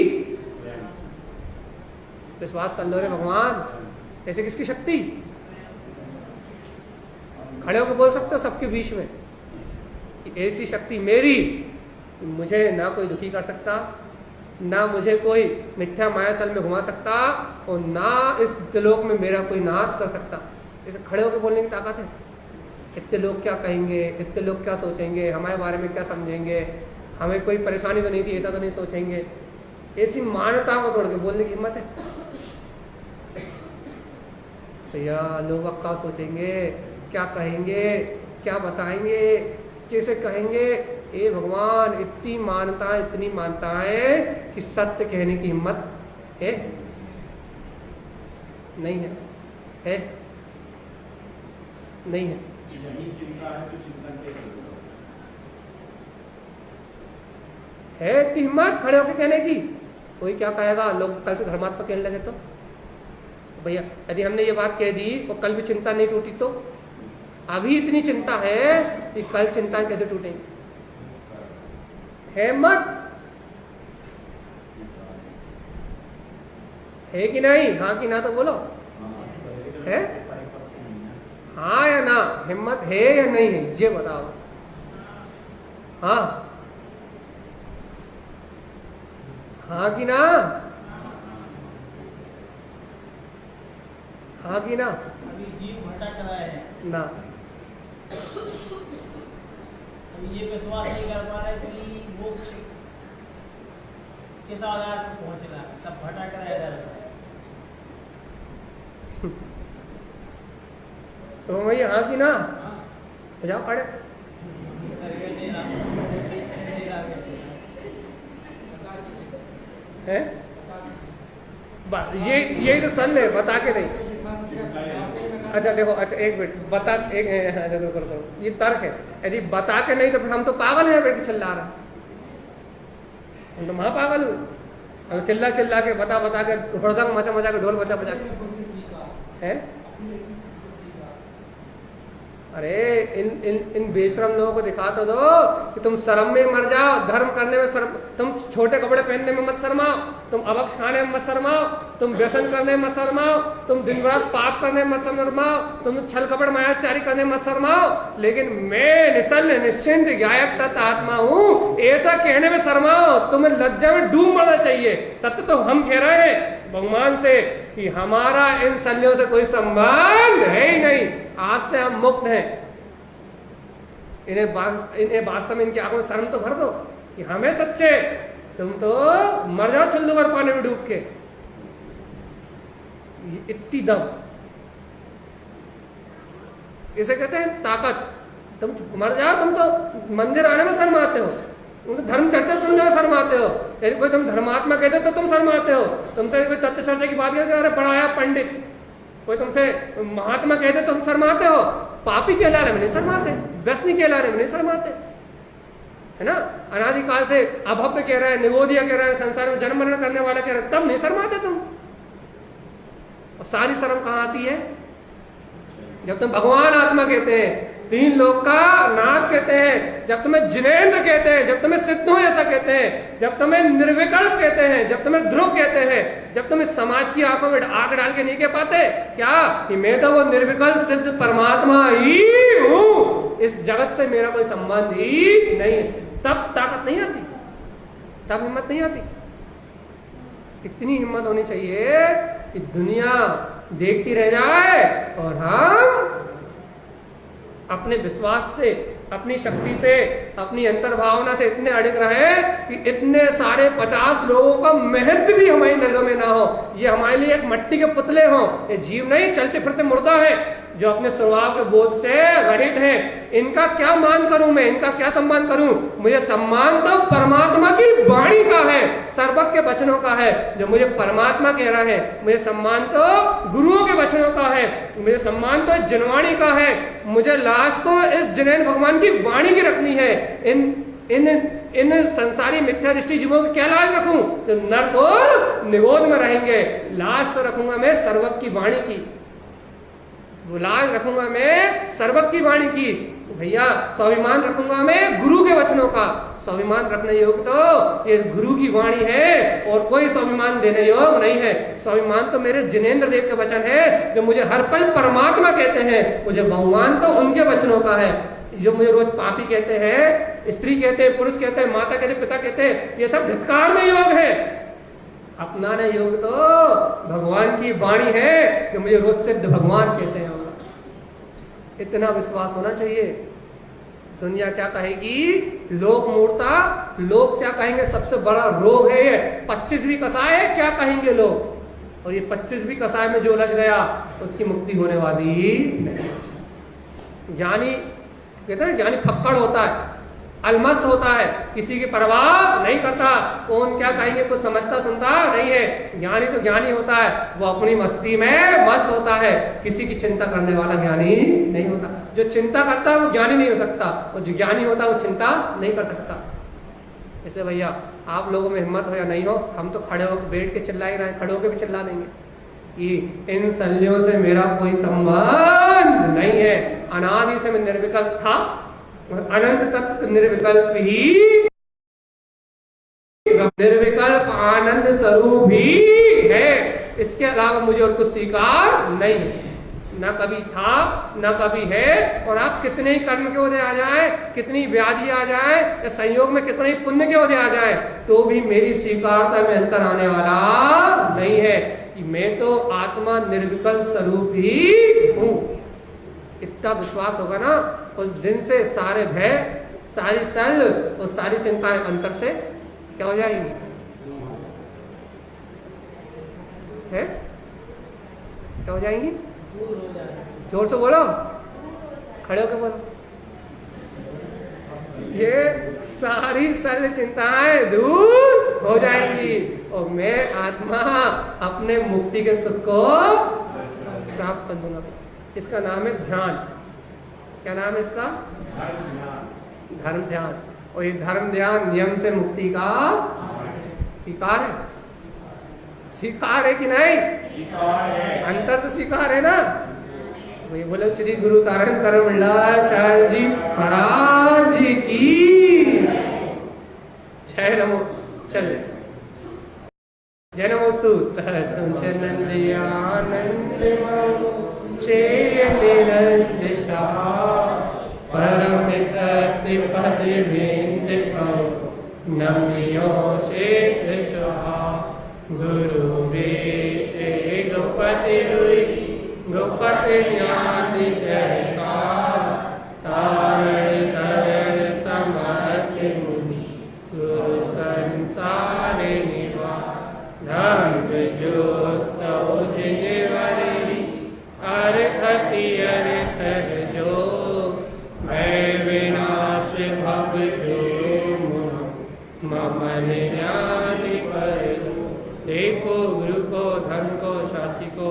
विश्वास कर लो रे भगवान, ऐसी किसकी शक्ति? खड़े होकर बोल सकते हो सबके बीच में, ऐसी शक्ति मेरी, मुझे ना कोई दुखी कर सकता, ना मुझे कोई मिथ्या माया सल में घुमा सकता और ना इस त्रिलोक में मेरा कोई नाश कर सकता। इसे खड़े होकर बोलने की ताकत है। इतने लोग क्या कहेंगे, इतने लोग क्या सोचेंगे, हमारे बारे में क्या समझेंगे, हमें कोई परेशानी तो नहीं थी ऐसा तो नहीं सोचेंगे, ऐसी मान्यता को तोड़ के बोलने की हिम्मत है भैया। लोग अब क्या सोचेंगे, क्या कहेंगे, क्या बताएंगे, कैसे कहेंगे? ए भगवान, इतनी मान्यता, इतनी मानता है कि सत्य कहने की हिम्मत है नहीं है? है नहीं है? है इतनी हिम्मत खड़े होकर कहने की? कोई क्या कहेगा? लोग कल से धर्मात्मा कहने लगे तो भैया, यदि हमने ये बात कह दी और कल भी चिंता नहीं टूटी तो? अभी इतनी चिंता है कि कल चिंताएं कैसे टूटेंगी? है मत? है कि नहीं? हाँ कि ना तो बोलो। है? हाँ या ना? हिम्मत है या नहीं है ये बताओ। हाँ हाँ कि ना? हाँ कि ना? अभी जीव भटक रहा है ना। ये विश्वास नहीं कर पा रहे कि मोक्ष किस आधार पर पहुंचना है, सब भटक रहे इधर। सो वही हाँ की ना हो जाओ खड़े। है ये तो सन है, बता के नहीं। अच्छा देखो, अच्छा एक मिनट बता, एक करो, ये तर्क है। यदि बता के नहीं तो फिर हम तो पागल हैं, बैठ के चिल्ला रहा, हम तो महापागल हूँ। अब चिल्ला चिल्ला के बता के हड़दंग मचा मचा के ढोल बजा बजा के है। अरे इन बेशरम लोगों को दिखा तो दो कि तुम शर्म में मर जाओ, धर्म करने में शर्म, तुम छोटे कपड़े पहनने में मत शर्माओ, तुम अभक्ष खाने में मत शर्माओ, तुम व्यसन करने में मत शर्माओ, तुम दिन रात पाप करने में मत शर्माओ, तुम छल कपड़ मायाचारी करने में मत शर्माओ, लेकिन मैं निश्चल निश्चिंत गायक तत् आत्मा हूँ ऐसा कहने में शर्माओ। तुम्हें लज्जा में डूब मरना चाहिए। सत्य तो हम कह रहे हैं भगवान से कि हमारा इन शल्यों से कोई संबंध है ही नहीं, आज से हम मुक्त हैं। इन्हें वास्तव में इनकी आंखों में शर्म तो भर दो कि हमें सच्चे, तुम तो मर जाओ चुल्लू भर पानी में डूब के। इतनी दम, इसे कहते हैं ताकत। तुम मर जाओ, तुम तो मंदिर आने में शर्माते हो, तुम तो धर्म चर्चा सुनने में शर्माते हो। यदि कोई तुम धर्मात्मा कहते तो तुम शर्माते हो। तुमसे कोई तत्व चर्चा की बात कहते अरे पढ़ाया पंडित, कोई तुमसे महात्मा कहते तुम शर्माते हो। पापी कहलाने में नहीं शर्माते, व्यसनी कहलाने में नहीं शर्माते, है ना। अनादिकाल से अभव्य कह रहे हैं, निगोदिया कह रहे हैं, संसार में जन्म मरण करने वाला कह रहे हैं, तब नहीं शर्माते तुम। और सारी शर्म कहाँ आती है? जब तुम भगवान आत्मा कहते हैं, तीन लोक का नाथ कहते हैं, जब तुम्हें जिनेंद्र कहते हैं, जब तुम्हें सिद्धों ऐसा कहते हैं, जब तुम्हें निर्विकल्प कहते हैं, जब तुम्हें ध्रुव कहते हैं, जब तुम्हें समाज की आंखों में आग डाल के नहीं कह पाते क्या कि मैं तो वो निर्विकल्प सिद्ध परमात्मा ही हूं, इस जगत से मेरा कोई संबंध ही नहीं है, तब ताकत नहीं आती, तब हिम्मत नहीं आती। इतनी हिम्मत होनी चाहिए कि दुनिया देखती रह जाए और हम अपने विश्वास से, अपनी शक्ति से, अपनी अंतर्भावना से इतने अड़िग रहे कि इतने सारे 50 लोगों का महत्व भी हमारी नजरों में ना हो। ये हमारे लिए एक मट्टी के पुतले हों, ये जीव नहीं, चलते फिरते मुर्दा है जो अपने स्वभाव के बोध से रहित है। इनका क्या मान करूं मैं, इनका क्या सम्मान करूं? मुझे सम्मान तो परमात्मा की वाणी का है, सर्वज्ञ के वचनों का है, जो मुझे परमात्मा कह रहा है। मुझे सम्मान तो गुरुओं के वचनों का है, मुझे सम्मान तो जनवाणी का है, मुझे लाज तो इस जिनेन भगवान की वाणी की रखनी है। इन संसारी मिथ्या दृष्टि जीवों की क्या लाज रखूं? तो नरक और निगोद में रहेंगे। लाज तो रखूंगा मैं सर्वज्ञ की वाणी की, लाज रखूंगा मैं सर्वज्ञ की वाणी की। भैया स्वाभिमान रखूंगा मैं गुरु के वचनों का। स्वाभिमान रखने योग तो ये गुरु की वाणी है और कोई स्वाभिमान देने योग नहीं है। स्वाभिमान तो मेरे जिनेंद्र देव के वचन है, जो मुझे हर पल परमात्मा कहते हैं। मुझे बहुमान तो उनके वचनों का है, जो मुझे रोज पापी कहते हैं, स्त्री कहते हैं, पुरुष कहते हैं, माता कहते हैं, पिता कहते हैं, ये सब धिक्कारने योग है। अपनाने योग तो भगवान की वाणी है कि मुझे रोज सिद्ध भगवान कहते हैं। इतना विश्वास होना चाहिए। दुनिया क्या कहेगी? लोक मूर्ता, लोग क्या कहेंगे? सबसे बड़ा रोग है ये 25वीं कसाय है, क्या कहेंगे लोग? और ये 25वीं कसाय में जो उलझ गया उसकी मुक्ति होने वाली नहीं। ज्ञानी कहते हैं ज्ञानी फक्कड़ होता है, अलमस्त होता है, किसी की परवाह नहीं करता, कौन क्या कहेंगे कुछ समझता सुनता नहीं है। ज्ञानी तो ज्ञानी होता है, वो अपनी मस्ती में मस्त होता है, किसी की चिंता करने वाला ज्ञानी नहीं होता। जो चिंता करता है वो ज्ञानी नहीं हो सकता, और जो ज्ञानी होता है वो चिंता नहीं कर सकता। इसलिए भैया आप लोगों में हिम्मत हो या नहीं हो, हम तो खड़े होकर बैठ के चिल्ला ही रहे, खड़े होकर भी चिल्ला देंगे कि इन शल्यों से मेरा कोई संबंध नहीं है। अनादि से मैं निर्विकल्प था, अनंत तक निर्विकल्प ही, निर्विकल्प आनंद स्वरूप ही है। इसके अलावा मुझे और कुछ स्वीकार नहीं है, ना कभी था ना कभी है। और आप कितने ही कर्म के ओझे आ जाए, कितनी व्याधि आ जाए, या संयोग में कितने ही पुण्य के ओझे आ जाए, तो भी मेरी स्वीकारता में अंतर आने वाला नहीं है कि मैं तो आत्मा निर्विकल्प स्वरूप ही हूं। इतना विश्वास होगा ना, उस दिन से सारे भय, सारी सल और सारी चिंताएं अंतर से क्या हो जाएंगी? है क्या हो जाएंगी? दूर हो जाए। जोर से बोलो, खड़े होकर बोलो। ये सारी सल चिंताएं दूर हो जाएंगी और मैं आत्मा अपने मुक्ति के सुख को प्राप्त कर दूंगा। इसका नाम है ध्यान। क्या नाम है इसका? धर्म ध्यान। और ये धर्म ध्यान नियम से मुक्ति का स्वीकार है। स्वीकार है कि नहीं? अंतर से स्वीकार है ना। वही बोले श्री गुरु तारण करमलाचार्य जी महाराज की जय नमो। चल जय नमोस्तु। परम नमियो से गुरु से गोपति हुई गोपति ज्ञान तारण तरण समर्थ मुनि गुरु संसार निवा धर्म ज्योत जिनवरी अर्थ जो मैं विनाश भव जो मम ज्ञान पर देखो गुरु को धन को साची को